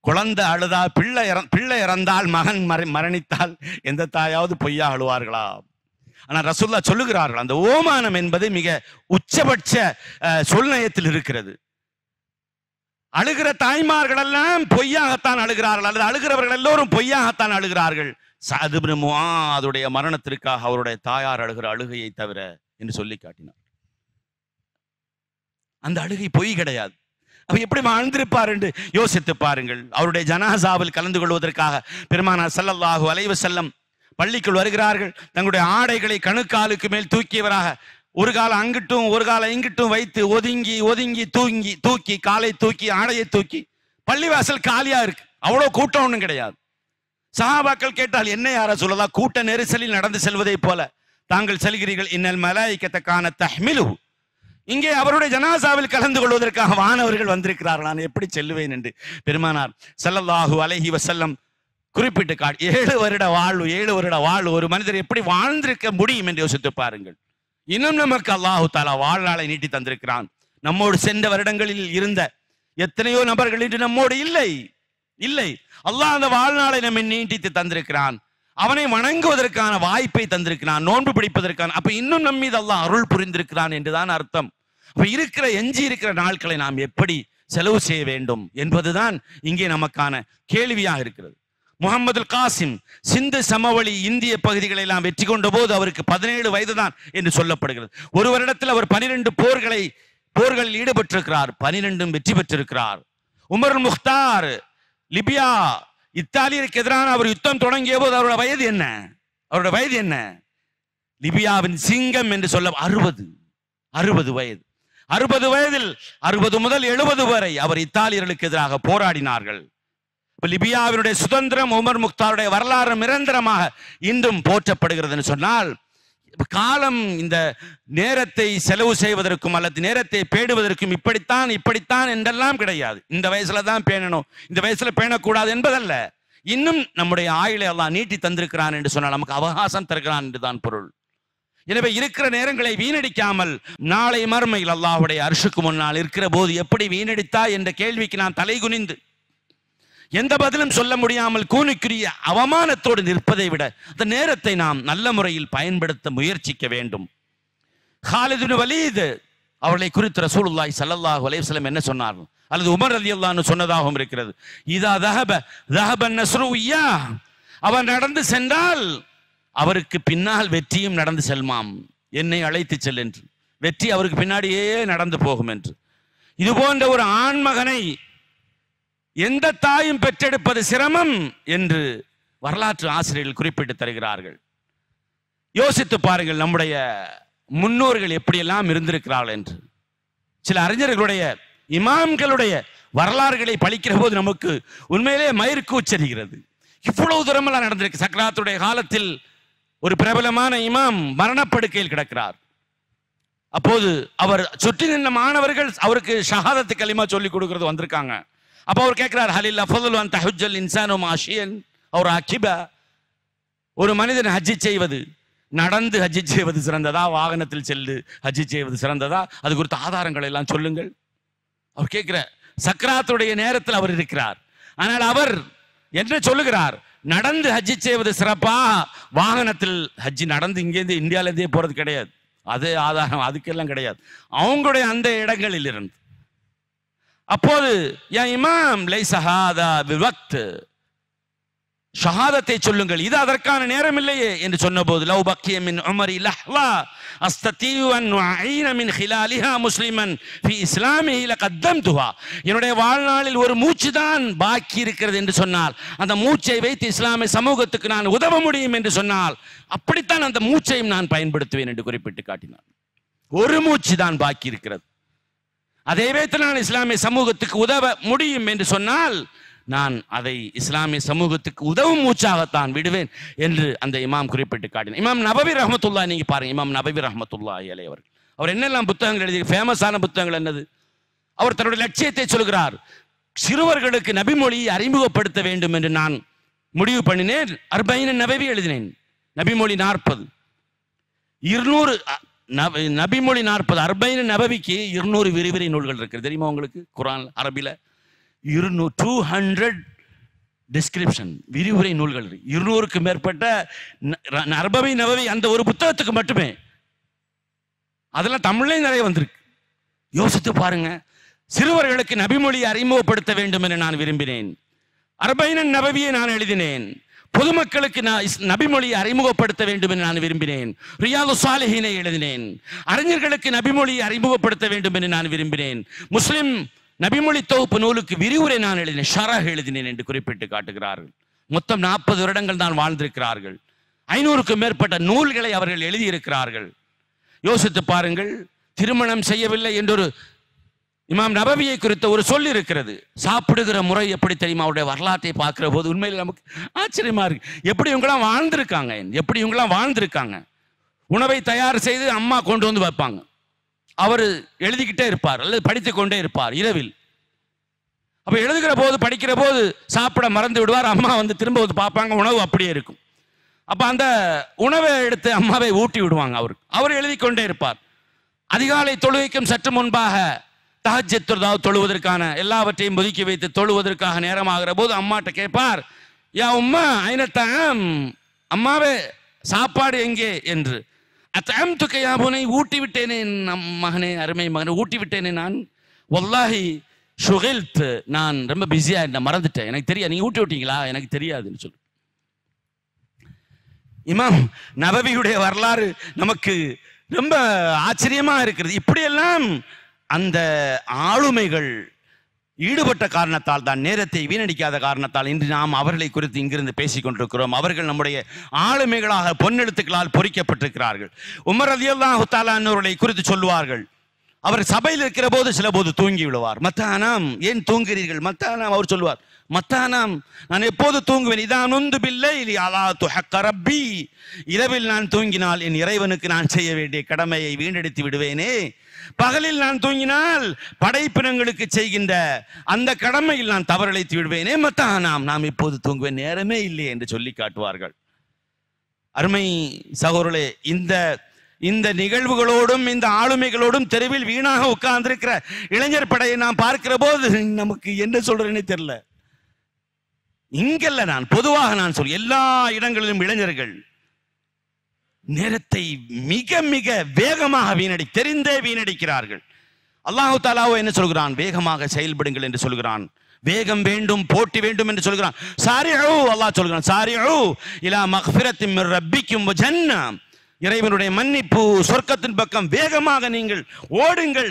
குழந்தை அழுதா, பிள்ளை இறந்தால், மகன் மரணித்தால் எந்த தாயாவது பொய்யா அழுவார்களா? ஆனால் ரசூலுல்லாஹ் சொல்லுகிறார்கள், அந்த ஓமானம் என்பது மிக உச்சபட்ச சொல்நயத்தில் இருக்கிறது. அழுகிற தாய்மார்கள் எல்லாம் பொய்யாகத்தான் அழுகிறார்கள், அல்லது அழுகிறவர்கள் எல்லோரும் பொய்யாகத்தான் அழுகிறார்கள். ஸஅத் இப்னு முஆதுடைய மரணத்திற்காக அவருடைய தாயார் அழுகிற அழுகையை தவிர என்று சொல்லி காட்டினார். அந்த அழுகை பொய் கிடையாது. அவர் எப்படி வாழ்ந்திருப்பார் என்று யோசித்து பாருங்கள். அவருடைய ஜனாசாவில் கலந்து கொள்வதற்காக பெருமானார் ஸல்லல்லாஹு அலைஹி வஸல்லம் பள்ளிக்குள் வருகிறார்கள். தங்களுடைய ஆடைகளை கணுக்காலுக்கு மேல் தூக்கியவராக, ஒரு காலை அங்கிட்டும் ஒரு காலை இங்கிட்டும் வைத்து ஒதுங்கி ஒதுங்கி தூக்கி காலை தூக்கி ஆடையை தூக்கி, பள்ளிவாசல் காலியா இருக்கு, அவ்வளவு கூட்டம் ஒன்றும் கிடையாது. சஹாபாக்கள் கேட்டால், என்ன யார சொல்லலாம், கூட்ட நெரிசலில் நடந்து செல்வதை போல தாங்கள் செல்கிறீர்கள். இன்னல் மலாயிகத கானத் தஹ்மிலுஹு. இங்கே அவருடைய ஜனாசாவில் கலந்து கொள்வதற்காக வானவர்கள் வந்திருக்கிறார்கள், நான் எப்படி செல்லுவேன் என்று பெருமானார் ஸல்லல்லாஹு அலைஹி வஸல்லம் குறிப்பிட்டு காட்டி, 7 வருட வாழ்வு ஒரு மனிதர் எப்படி வாழ்ந்திருக்க முடியும் என்று யோசித்து பாருங்கள். இன்னும் நமக்கு அல்லாஹு தஆலா வாழ்நாளை நீட்டி தந்திருக்கிறான். நம்மோடு சென்ற வருடங்களில் இருந்த எத்தனையோ நபர்கள் இன்று நம்மோடு இல்லை. அல்லாஹ் அந்த வாழ்நாளை நம்மை நீட்டித்து தந்திருக்கிறான். அவனை வணங்குவதற்கான வாய்ப்பை தந்திருக்கிறான், நோன்பு பிடிப்பதற்கான. அப்ப இன்னும் நம் மீது அல்லாஹ் அருள் புரிந்திருக்கிறான் என்றுதான் அர்த்தம். அப்ப எஞ்சி இருக்கிற நாட்களை நாம் எப்படி செலவு செய்ய வேண்டும் என்பதுதான் இங்கே நமக்கான கேள்வியாக இருக்கிறது. முகமது காசிம் சிந்து சமவெளி இந்திய பகுதிகளை எல்லாம் வெற்றி கொண்ட போது அவருக்கு 17 வயது தான் என்று சொல்லப்படுகிறது. ஒரு வருடத்தில் அவர் 12 போர்களில் ஈடுபட்டிருக்கிறார், 12 வெற்றி பெற்றிருக்கிறார். உமர் முக்தார் லிபியா இத்தாலியருக்கு எதிரான அவர் யுத்தம் தொடங்கிய போது அவருடைய வயது என்ன? லிபியாவின் சிங்கம் என்று சொல்ல 60 வயது. 60 வயதில் 60 முதல் 70 வரை அவர் இத்தாலியர்களுக்கு எதிராக போராடினார்கள். லிபியாவினுடைய சுதந்திரம், உமர் முக்தாருடைய வரலாறு நிரந்தரமாக இன்றும் போற்றப்படுகிறது சொன்னால், காலம் இந்த நேரத்தை செலவு செய்வதற்கும் அல்லது நேரத்தை பேணுவதற்கும் இப்படித்தான் என்றெல்லாம் கிடையாது. இந்த வயசுல தான் பேணணும், இந்த வயசுல பேணக்கூடாது என்பதல்ல. இன்னும் நம்முடைய ஆயுளை அல்லாஹ் நீட்டி தந்திருக்கிறான் என்று சொன்னால் நமக்கு அவகாசம் தருகிறான் என்றுதான் பொருள். எனவே இருக்கிற நேரங்களை வீணடிக்காமல் நாளை மறுமையில் அல்லாஹ்வுடைய அர்ஷுக்கு முன்னால் இருக்கிற போது எப்படி வீணடித்தா என்ற கேள்விக்கு நான் தலை குனிந்து எந்த பதிலும் சொல்ல முடியாமல் கூனிக்குரிய அவமானத்தோடு நிற்பதை விட அந்த நேரத்தை நாம் நல்ல முறையில் பயன்படுத்த முயற்சிக்க வேண்டும். காலித் இப்னு வலீத் அவர்களை குறித்து ரசூலுல்லாஹி ஸல்லல்லாஹு அலைஹி வஸல்லம் என்ன சொன்னார், அல்லது உமர் ரலியல்லாஹு அன்ஹு சொன்னதாகவும் இருக்கிறது. இதா தஹப நஸ்ரு இய்யா, அவர் நடந்து சென்றால் அவருக்கு பின்னால் வெற்றியும் நடந்து செல்மாம். என்னை அழைத்து செல் என்று, வெற்றி அவருக்கு பின்னாடியே நடந்து போகும் என்று. இது போன்ற ஒரு ஆண்மகனை எந்த தாயும் பெற்றெடுப்பது சிரமம் என்று வரலாற்று ஆசிரியர்கள் குறிப்பிட்டு தருகிறார்கள். யோசித்து பாருங்கள், நம்முடைய முன்னோர்கள் எப்படியெல்லாம் இருந்திருக்கிறார்கள் என்று. சில அறிஞர்களுடைய இமாம்களுடைய வரலாறுகளை படிக்கிற போது நமக்கு உண்மையிலே மயிர் கூச்சரிகிறது. இவ்வளவு தூரமெல்லாம் நடந்திருக்கு. சக்ராத்துடைய காலத்தில் ஒரு பிரபலமான இமாம் மரணப்படுக்கையில் கிடக்கிறார். அப்போது அவர் சுற்றி நின்ற மாணவர்கள் அவருக்கு ஷஹாதத்து கலிமா சொல்லி கொடுக்கிறது வந்திருக்காங்க. அப்போ அவர் கேட்கிறார், ஹலில் அஃதலு அன் தஹஜ்ஜல் இன்சானு மாஷியன் அவர் அகிபா, ஒரு மனிதன் ஹஜ்ஜி செய்வது நடந்து ஹஜ்ஜி செய்வது சிறந்ததா, வாகனத்தில் செல்லு ஹஜ்ஜி செய்வது சிறந்ததா, அது குறித்த ஆதாரங்களை எல்லாம் சொல்லுங்கள். அவர் கேட்கிற சக்ராத்துடைய நேரத்தில் அவர் இருக்கிறார். ஆனால் அவர் என்ன சொல்லுகிறார், நடந்து ஹஜ்ஜி செய்வது சிறப்பா, வாகனத்தில் ஹஜ்ஜி நடந்து இங்கேருந்து இந்தியாவிலேருந்தே போறது கிடையாது, அது ஆதாரம் அதுக்கெல்லாம் கிடையாது, அவங்களுடைய அந்த இடங்களில் இருந்து. அப்போது யா இமாம் லைஸ ஹாதா பிவக்த், ஷஹாதத்தை சொல்லுங்கள், இது அதற்கான நேரம் இல்லையே என்று சொன்னபோது லவ் பக்கிய மின் உமரி லஹ்வா அஸ்ததீஉ அன் உஐன மின் ஹிலாலிஹா முஸ்லிமன் ஃபி இஸ்லாமிஹி லகத்தம்துஹா, என்னுடைய வாழ்நாளில் ஒரு மூச்சு தான் பாக்கி இருக்கிறது என்று சொன்னால் அந்த மூச்சை வைத்து இஸ்லாமிய சமூகத்துக்கு நான் உதவ முடியும் என்று சொன்னால் அப்படித்தான் அந்த மூச்சையும் நான் பயன்படுத்துவேன் என்று குறிப்பிட்டு காட்டினார். ஒரு மூச்சு தான் பாக்கி இருக்கிறது, அதை வைத்து நான் இஸ்லாமிய சமூகத்துக்கு உதவ முடியும் என்று சொன்னால் நான் அதை இஸ்லாமிய சமூகத்துக்கு உதவும் மூச்சாகத்தான் விடுவேன் என்று அந்த இமாம் குறிப்பிட்டு காட்டினார். இமாம் நபவி ரஹ்மத்துல்லாஹி, நீங்க பாருங்க, இமாம் நபவி ரஹ்மத்துல்லாஹி அலைஹி அவர்கள் அவர் என்னெல்லாம் புத்தகங்கள் எழுதி, ஃபேமஸான புத்தகங்கள் என்னது, அவர் தன்னுடைய லட்சியத்தை சொல்கிறார். சிறுவர்களுக்கு நபிமொழியை அறிமுகப்படுத்த வேண்டும் என்று நான் முடிவு பண்ணினேன். 40 நபவி எழுதினேன். நபிமொழி 40, 200 நபிமொழி 40, 40 நபவிக்கு 200 விரிவுரை நூல்கள் இருக்கு தெரியுமா உங்களுக்கு? குர்ஆன் அரபில 200 டிஸ்கிரிப்ஷன் விரிவுரை நூல்கள், 200க்கு மேற்பட்ட 40 நபவி அந்த ஒரு புத்தகத்துக்கு மட்டுமே. அதெல்லாம் தமிழ்லையும் நிறைய வந்திருக்கு. யோசித்து பாருங்க, சிறுவர்களுக்கு நபிமொழியை அறிமுகப்படுத்த வேண்டும் என்று நான் விரும்பினேன். 40 நபவியை நான் எழுதினேன். பொதுமக்களுக்கு நபிமொழியை அறிமுகப்படுத்த வேண்டும் என்று நான் விரும்பினேன். ரியாது சாலிஹீனை எழுதினேன். அறிஞர்களுக்கு நபிமொழியை அறிமுகப்படுத்த வேண்டும் என்று நான் விரும்பினேன். முஸ்லிம் நபிமொழி தொகுப்பு நூலுக்கு விரிவுரை நான் எழுதினேன், ஷரஹ் எழுதினேன் என்று குறிப்பிட்டு காட்டுகிறார்கள். மொத்தம் 40 வருடங்கள் தான் வாழ்ந்திருக்கிறார்கள். 500க்கும் மேற்பட்ட நூல்களை அவர்கள் எழுதியிருக்கிறார்கள். யோசித்து பாருங்கள், திருமணம் செய்யவில்லை என்றொரு இமாம் நபவியை குறித்த ஒரு சொல் இருக்கிறது. சாப்பிடுகிற முறை எப்படி தெரியுமா? அவருடைய வரலாற்றை பார்க்கிற போது உண்மையில் நமக்கு ஆச்சரியமா இருக்கு. எப்படி இவங்களாம் வாழ்ந்திருக்காங்க, எப்படி இவங்களாம் வாழ்ந்திருக்காங்க. உணவை தயார் செய்து அம்மா கொண்டு வந்து வைப்பாங்க, அவர் எழுதிக்கிட்டே இருப்பார் அல்லது படித்து கொண்டே இருப்பார் இரவில். அப்ப எழுதுகிற போது படிக்கிற போது சாப்பிட மறந்து விடுவார். அம்மா வந்து திரும்ப வந்து பார்ப்பாங்க, உணவு அப்படியே இருக்கும். அப்ப அந்த உணவை எடுத்து அம்மாவை ஊட்டி விடுவாங்க. அவர் எழுதி கொண்டே இருப்பார். அதிகாலை தொழுகைக்கும் சற்று முன்பாக தஹஜ்ஜத் தொழுவதற்கான எல்லாவற்றையும் ஒதுக்கி வைத்து தொழுவதற்காக நேரமாகிற போது அம்மாட்ட கேட்பார், யா உம்மா ஐனத்தம், அம்மாவே சாப்பாடு எங்கே என்று. அத்தம்துக யா புனை, ஊட்டி விட்டேனே மகனே, அருமை மகனே, ஊட்டி விட்டேனே நான். வல்லாஹி ஷுகில்த், நான் ரொம்ப பிஸியா இருந்தேன், மறந்துட்டேன், எனக்கு தெரியாது. நீங்க ஊட்டி விட்டீங்களா? எனக்கு தெரியாதுன்னு சொல்லு. இமாம் நபவியுடைய வரலாறு நமக்கு ரொம்ப ஆச்சரியமா இருக்கிறது. இப்படியெல்லாம் அந்த ஆளுமைகள் ஈடுபட்ட காரணத்தால் தான், நேரத்தை வீணடிக்காத காரணத்தால் இன்று நாம் அவர்களை குறித்து இங்கிருந்து பேசிக் கொண்டிருக்கிறோம். அவர்கள் நம்முடைய ஆளுமைகளாக பொன்னெழுத்துக்களால் பொறிக்கப்பட்டிருக்கிறார்கள். உமர் ரலியல்லாஹு தஆலா அன்ஹுவை குறித்து சொல்லுவார்கள், அவர் சபையில் இருக்கிற போது சில போது தூங்கி விடுவார். மத்தானாம், ஏன் தூங்குகிறீர்கள்? மத்தானாம், அவர் சொல்லுவார், மத்தானாம், நான் எப்போது தூங்குவேன்? இதான் நொந்து பிள்ளை அலா துஹக்க ரப்பி, இரவில் நான் தூங்கினால் என் இறைவனுக்கு நான் செய்ய வேண்டிய கடமையை வீணடித்து விடுவேனே. பகலில் நான் தூங்கினால் படைப்பினங்களுக்கு செய்கின்ற அந்த கடமையில் நான் தவறழைத்து விடுவேனே. மத்தானாம், நாம் எப்போது தூங்குவேன்? நேரமே இல்லை என்று சொல்லி காட்டுவார்கள். அருமை சகோதரர்களே, இந்த நிகழ்வுகளோடும் இந்த ஆளுமைகளோடும் தெருவில் வீணாக உட்கார்ந்திருக்கிற இளைஞர் படையை நாம் பார்க்கிற போது நமக்கு என்ன சொல்றேன்னு தெரியல. இங்கல்ல, நான் பொதுவாக நான் சொல்ல, எல்லா இடங்களிலும் இளைஞர்கள் நேரத்தை மிக மிக வேகமாக தெரிந்தே வீணடிக்கிறார்கள். அல்லாஹ் தஆலா என்ன சொல்கிறான்? வேகமாக செயல்படுங்கள் என்று சொல்கிறான். வேகம் வேண்டும், போட்டி வேண்டும் என்று சொல்கிறான். சாரிஉ, அல்லாஹ் சொல்கிறான், சாரிஉ இலா மக்ஃபிரத்தின் மிர் ரப்பிக்கும் வ ஜன்னah, இறைவனுடைய மன்னிப்பு, சொர்க்கத்தின் பக்கம் வேகமாக நீங்கள் ஓடுங்கள்.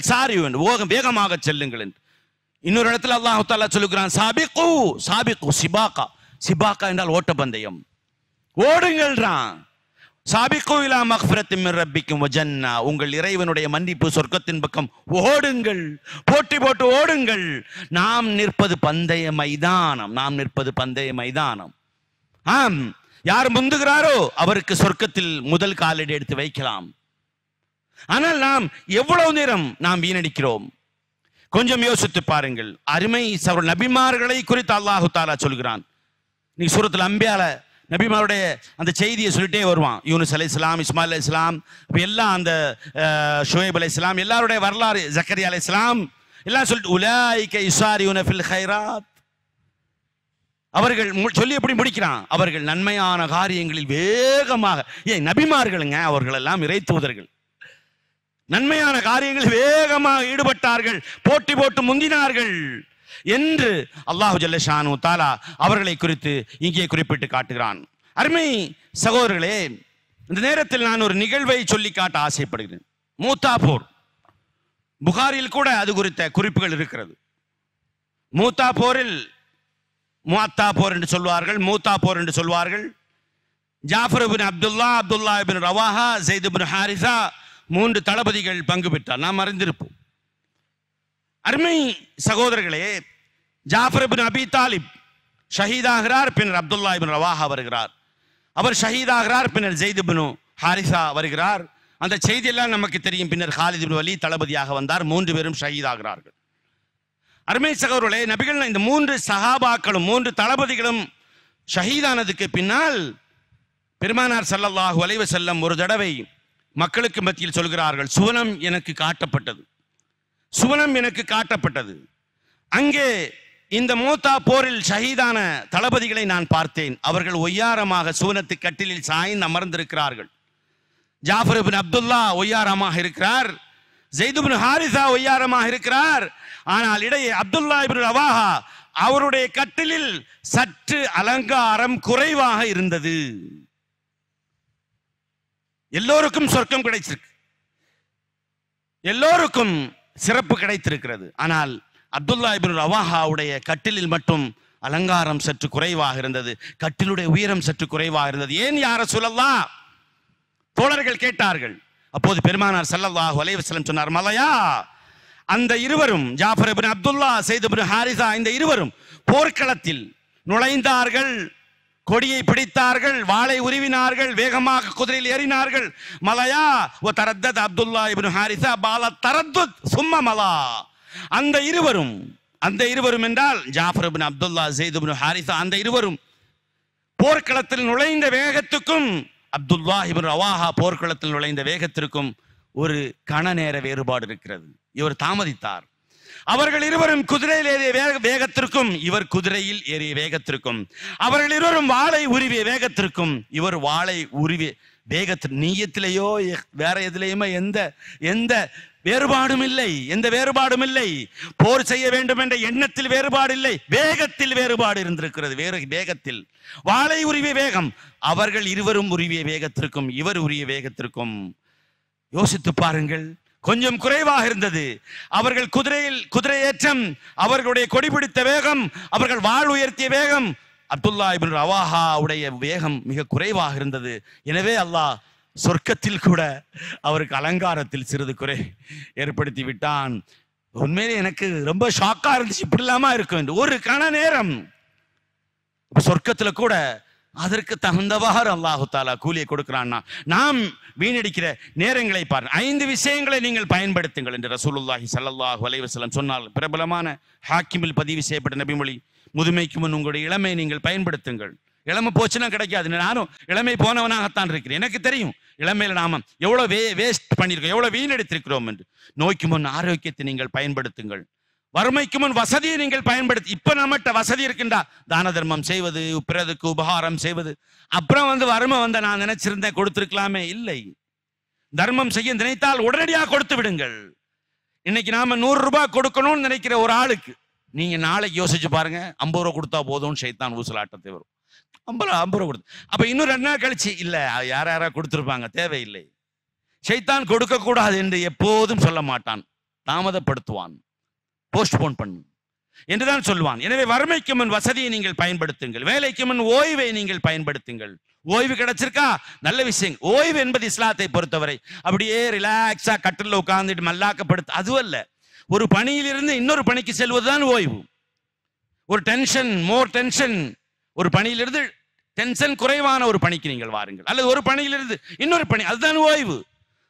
வேகமாக செல்லுங்கள் என்று. இன்னொரு இடத்துல அல்லாஹ் தஆலா சொல்கிறான், சாபிகு சாபிகு சிபாகா. சிபாகா என்றால் ஓட்டப்பந்தயம், ஓடுங்கள்றான். சாபிகு இலா மக்ஃபிரத்தின் மிர் ரப்பிக்கும் வ ஜன்னah, உங்கள் இறைவனுடைய மன்னிப்பு, சொர்க்கத்தின் பக்கம் ஓடுங்கள், போட்டி போட்டு ஓடுங்கள். நாம் நிற்பது பந்தய மைதானம். ஆம், யார் முந்துகிறாரோ அவருக்கு சொர்க்கத்தில் முதல் காலடி எடுத்து வைக்கலாம். ஆனால் நாம் எவ்வளவு நேரம் நாம் வீணடிக்கிறோம்? கொஞ்சம் யோசித்து பாருங்கள். அருமை நபிமார்களை குறித்து அல்லாஹு தஆலா சொல்கிறான். நீ சூரத்துல் அம்பியால நபிமாருடைய அந்த செய்தியை சொல்லிட்டே வருவான். யூனுஸ் அலைஹிஸ்ஸலாம், இஸ்மாயில் அலைஹிஸ்ஸலாம், எல்லாம் அந்த ஷுவைப் அலைஹிஸ்ஸலாம், எல்லாருடைய வரலாறு, ஜக்கரியா அலைஹிஸ்ஸலாம் எல்லாம் சொல்லிட்டு உலாயிக யுஸாரியூன ஃபில் கைராத், அவர்கள் சொல்லி எப்படி முடிக்கிறான்? அவர்கள் நன்மையான காரியங்களில் வேகமாக, நபிமார்களுங்க, அவர்கள் எல்லாம் இறை தூதர்கள், நன்மையான காரியங்களில் வேகமாக ஈடுபட்டார்கள், போட்டி போட்டு முந்தினார்கள் என்று அல்லாஹு ஜல்ல ஷானு தஆலா அவர்களை குறித்து இங்கே குறிப்பிட்டு காட்டுகிறான். அருமை சகோதரர்களே, இந்த நேரத்தில் நான் ஒரு நிகழ்வை சொல்லி காட்ட ஆசைப்படுகிறேன். மூத்தா போர், புகாரில் கூட அது குறித்த குறிப்புகள் இருக்கிறது. மூத்தா போரில் முஅத்தா போர் என்று சொல்வார்கள், மூத்தா போர் என்று சொல்வார்கள். ஜாஃபர் இப்னு அப்துல்லா இப்னு ரவாஹா, ஸைத் இப்னு ஹாரிஸா, 3 தளபதிகள் பங்கு பெற்றார். நாம் அறிந்திருப்போம். அருமை சகோதரர்களே, ஜாஃபர் இப்னு அபி தாலிப் ஷஹீதாகிறார், பின்னர் அப்துல்லா இப்னு ரவாஹா வருகிறார். அவர் ஷஹீதாகிறார், பின்னர் ஸைத் இப்னு ஹாரிஸா வருகிறார். அந்த செய்தியெல்லாம் நமக்கு தெரியும். பின்னர் காலித் இப்னு வலீத் தளபதியாக வந்தார். 3 பேரும் ஷஹீதாகிறார்கள். அருமை சகோதரர்களே, நபிகள் இந்த 3 சஹாபாக்களும் 3 தளபதிகளும் ஷஹீதானதுக்கு பின்னால் பெருமானார் ஸல்லல்லாஹு அலைஹி வஸல்லம் ஒரு தடவை மக்களுக்கு மத்தியில் சொல்கிறார்கள், சுவனம் எனக்கு காட்டப்பட்டது. அங்கே இந்த மூத்தா போரில் ஷஹீதான தளபதிகளை நான் பார்த்தேன். அவர்கள் ஒய்யாரமாக சுவனத்து கட்டிலில் சாய்ந்து அமர்ந்திருக்கிறார்கள். ஜாஃபர் இப்னு அப்துல்லா ஒய்யாரமாக இருக்கிறார், ஸைத் இப்னு ஹாரிஸா ஒய்யாரமாக இருக்கிறார். ஆனால் இடையே அப்துல்லா இப்னு ரவாஹா, அவருடைய கட்டிலில் சற்று அலங்காரம் குறைவாக இருந்தது. எல்லோருக்கும் சொர்க்கம் கிடைச்சிருக்கு, எல்லோருக்கும் சிறப்பு கிடைத்திருக்கிறது. ஆனால் அப்துல்லா இப்னு ரவாஹாவுடைய கட்டிலில் மட்டும் அலங்காரம் சற்று குறைவாக இருந்தது, கட்டிலுடைய உயரம் சற்று குறைவாக இருந்தது. ஏன் யா ரசூலல்லாஹ்? தோழர்கள் கேட்டார்கள். அப்போது பெருமானார் ஸல்லல்லாஹு அலைஹி வஸல்லம் சொன்னார், மலையா, அந்த இருவரும், ஜாஃபர் இப்னு அப்துல்லா, ஸைத் இப்னு ஹாரிஸா, இந்த இருவரும் போர்க்களத்தில் நுழைந்தார்கள், கொடியை பிடித்தார்கள், வாளை உருவினார்கள், வேகமாக குதிரையில் ஏறினார்கள். மலையா ஓ தரத்தத் அப்துல்லா இப்னு ஹாரிஸா பால தரத்துத் சும்ம மலா. அந்த இருவரும் என்றால் ஜாஃபர் இப்னு அப்துல்லா, ஸைத் இப்னு ஹாரிஸா, அந்த இருவரும் போர்க்களத்தில் நுழைந்த வேகத்துக்கும் அப்துல்லா இப்னு ரவாஹா போர்க்களத்தில் நுழைந்த வேகத்திற்கும் ஒரு கண நேர வேறுபாடு இருக்கிறது. இவர் தாமதித்தார். அவர்கள் இருவரும் குதிரையில் ஏறிய வேகத்திற்கும் இவர் குதிரையில் ஏறிய வேகத்திற்கும், அவர்கள் இருவரும் வாளை உருவிய வேகத்திற்கும் இவர் வாளை உருவிய வேகத்திற்கு, நீயத்திலேயோ வேற எதிலேயுமே எந்த வேறுபாடும் இல்லை. போர் செய்ய வேண்டும் என்ற எண்ணத்தில் வேறுபாடு இல்லை, வேகத்தில் வேறுபாடு இருந்திருக்கிறது. வேகத்தில் வாளை உருவிய வேகம், அவர்கள் இருவரும் உருவிய வேகத்திற்கும் இவர் உரிய வேகத்திற்கும் யோசித்து பாருங்கள், கொஞ்சம் குறைவாக இருந்தது. அவர்கள் குதிரையேற்றம், அவர்களுடைய கொடி பிடித்த வேகம், அவர்கள் வாள் உயர்த்திய வேகம், அப்துல்லா இப்னு ரவாஹா உடைய வேகம் மிக குறைவாக இருந்தது. எனவே அல்லாஹ் சொர்க்கத்தில் கூட அவருக்கு அலங்காரத்தில் சிறிது குறை ஏற்படுத்தி விட்டான். உண்மையிலே எனக்கு ரொம்ப ஷாக்கா இருந்துச்சு, இப்படி இல்லாம இருக்கும் என்று. ஒரு கண நேரம் சொர்க்கத்துல கூட அதற்கு தகுந்தவாறு அல்லாஹு தாலா கூலியை கொடுக்கிறான்னா, நாம் வீணடிக்கிற நேரங்களை பாருங்கள். 5 விஷயங்களை நீங்கள் பயன்படுத்துங்கள் என்று ரசூலுல்லாஹி ஸல்லல்லாஹு அலைஹி வஸல்லம் சொன்னால். பிரபலமான ஹாக்கிமில் பதிவு செய்யப்பட்ட நபிமொழி, முதுமைக்கு முன் உங்களுடைய இளமை நீங்கள் பயன்படுத்துங்கள். இளமை போச்சுன்னா கிடைக்காது. நானும் இளமை போனவனாகத்தான் இருக்கிறேன். எனக்கு தெரியும் இளமையில நாம எவ்வளவு வேஸ்ட் பண்ணியிருக்கோம், எவ்வளவு வீணெடுத்திருக்கிறோம் என்று. நோய்க்கு முன் ஆரோக்கியத்தை நீங்கள் பயன்படுத்துங்கள். வறுமைக்கு முன் வசதியை நீங்கள் பயன்படுத்தி. இப்ப நம்மகிட்ட வசதி இருக்கின்றா, தான தர்மம் செய்வது, பிறருக்கு உபகாரம் செய்வது. அப்புறம் வறுமை நான் நினைச்சிருந்தேன் கொடுத்திருக்கலாமே, இல்லை. தர்மம் செய்ய நினைத்தால் உடனடியாக கொடுத்து விடுங்கள். இன்னைக்கு நாம 100 ரூபாய் கொடுக்கணும்னு நினைக்கிற ஒரு ஆளுக்கு நீங்க நாளைக்கு யோசிச்சு பாருங்க, 50 ரூபா கொடுத்தா போதும் ஷைத்தான் ஊசலாட்டத்தை வரும். 50 ரூபா கொடுத்து அப்ப இன்னும் 2 நாள் கழிச்சு இல்ல யாரா கொடுத்திருப்பாங்க, தேவையில்லை. ஷைத்தான் கொடுக்க கூடாது என்று எப்போதும் சொல்ல மாட்டான், தாமதப்படுத்துவான், போஸ்ட்போன் பண்ணு என்றுதான் சொல்லுவான். எனவே வறுமைக்கு முன் வசதியை நீங்கள் பயன்படுத்துங்கள். வேலைக்கு முன் ஓய்வை நீங்கள் பயன்படுத்துங்கள். ஓய்வு கிடைச்சிருக்கா, நல்ல விஷயம். ஓய்வு என்பது இஸ்லாத்தை பொறுத்தவரை அப்படியே ரிலாக்ஸா கட்டில உட்கார்ந்துட்டு மல்லாக்கப்படுத்து அதுவல்ல. ஒரு பணியிலிருந்து இன்னொரு பணிக்கு செல்வதுதான் ஓய்வு. ஒரு டென்ஷன், மோர் டென்ஷன், ஒரு பணியிலிருந்து டென்ஷன் குறைவான ஒரு பணிக்கு நீங்கள் வாருங்கள். அல்லது ஒரு பணியிலிருந்து இன்னொரு பணி, அதுதான் ஓய்வு.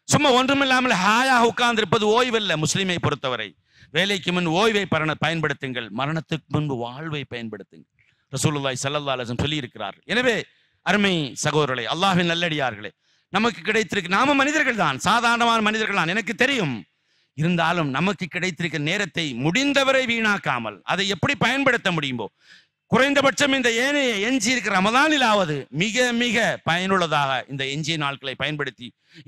சும்மா ஒன்றுமில்லாமல் ஹாயாக உட்கார்ந்து இருப்பது ஓய்வு அல்ல முஸ்லிமை பொறுத்தவரை. வேலைக்கு முன் ஓய்வை பயன்படுத்துங்கள், மரணத்துக்கு முன்பு வாழ்வை பயன்படுத்துங்கள். ரசூலுல்லாஹி ஸல்லல்லாஹு அலைஹி வஸல்லம் சொல்லி இருக்கிறார்கள். எனவே அருமை சகோதரர்களே, அல்லாஹ்வின் நல்லடியார்களே, நமக்கு கிடைத்திருக்கு, நாம மனிதர்கள் தான், சாதாரணமான மனிதர்கள் தான், எனக்கு தெரியும். இருந்தாலும் நமக்கு கிடைத்திருக்க நேரத்தை முடிந்தவரை வீணாக்காமல் அதை எப்படி பயன்படுத்த முடியுமோ, குறைந்தபட்சம் இந்த ஏனைய எஞ்சி இருக்கிற ரமதானிலாவது மிக மிக பயனுள்ளதாக இந்த எஞ்சிய நாட்களை பயன்படுத்தி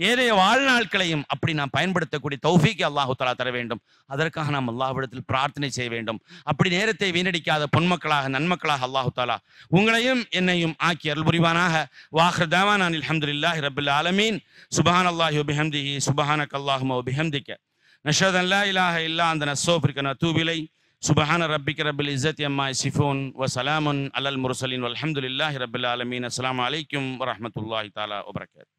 ஏனைய வாழ்நாட்களையும் அப்படி நாம் பயன்படுத்தக்கூடிய தௌஃபீக்கை அல்லாஹு தஆலா தர வேண்டும். அதற்காக நாம் அல்லாஹ்விடத்தில் பிரார்த்தனை செய்ய வேண்டும். அப்படி நேரத்தை வீணடிக்காத பொன்மக்களாக, நன்மக்களாக அல்லாஹு தஆலா உங்களையும் என்னையும் ஆக்கி அருள் புரிவானாக. வாஹிர் தஅவானா அல்ஹம்துலில்லாஹி ரப்பில் ஆலமீன். சுப்ஹானல்லாஹி வ பிஹம்திஹி, சுப்ஹானக்கல்லாஹும்ம வ பிஹம்திக, நஷ்ஹது அன் லா இலாஹ இல்லா அன்த, நஸ்தக்ஃபிருக வ நதூபு இலைக். சுப்ஹான ரப்பிக ரப்பில் இஸ்ஸத்தி அம்மா யசிஃபூன் வ ஸலாமுன் அலல் முர்ஸலீன் வல்ஹம்துலில்லாஹி ரப்பில் ஆலமீன். அஸ்ஸலாமு அலைக்கும் வ ரஹ்மத்துல்லாஹி தஆலா வ பரகாத்துஹு.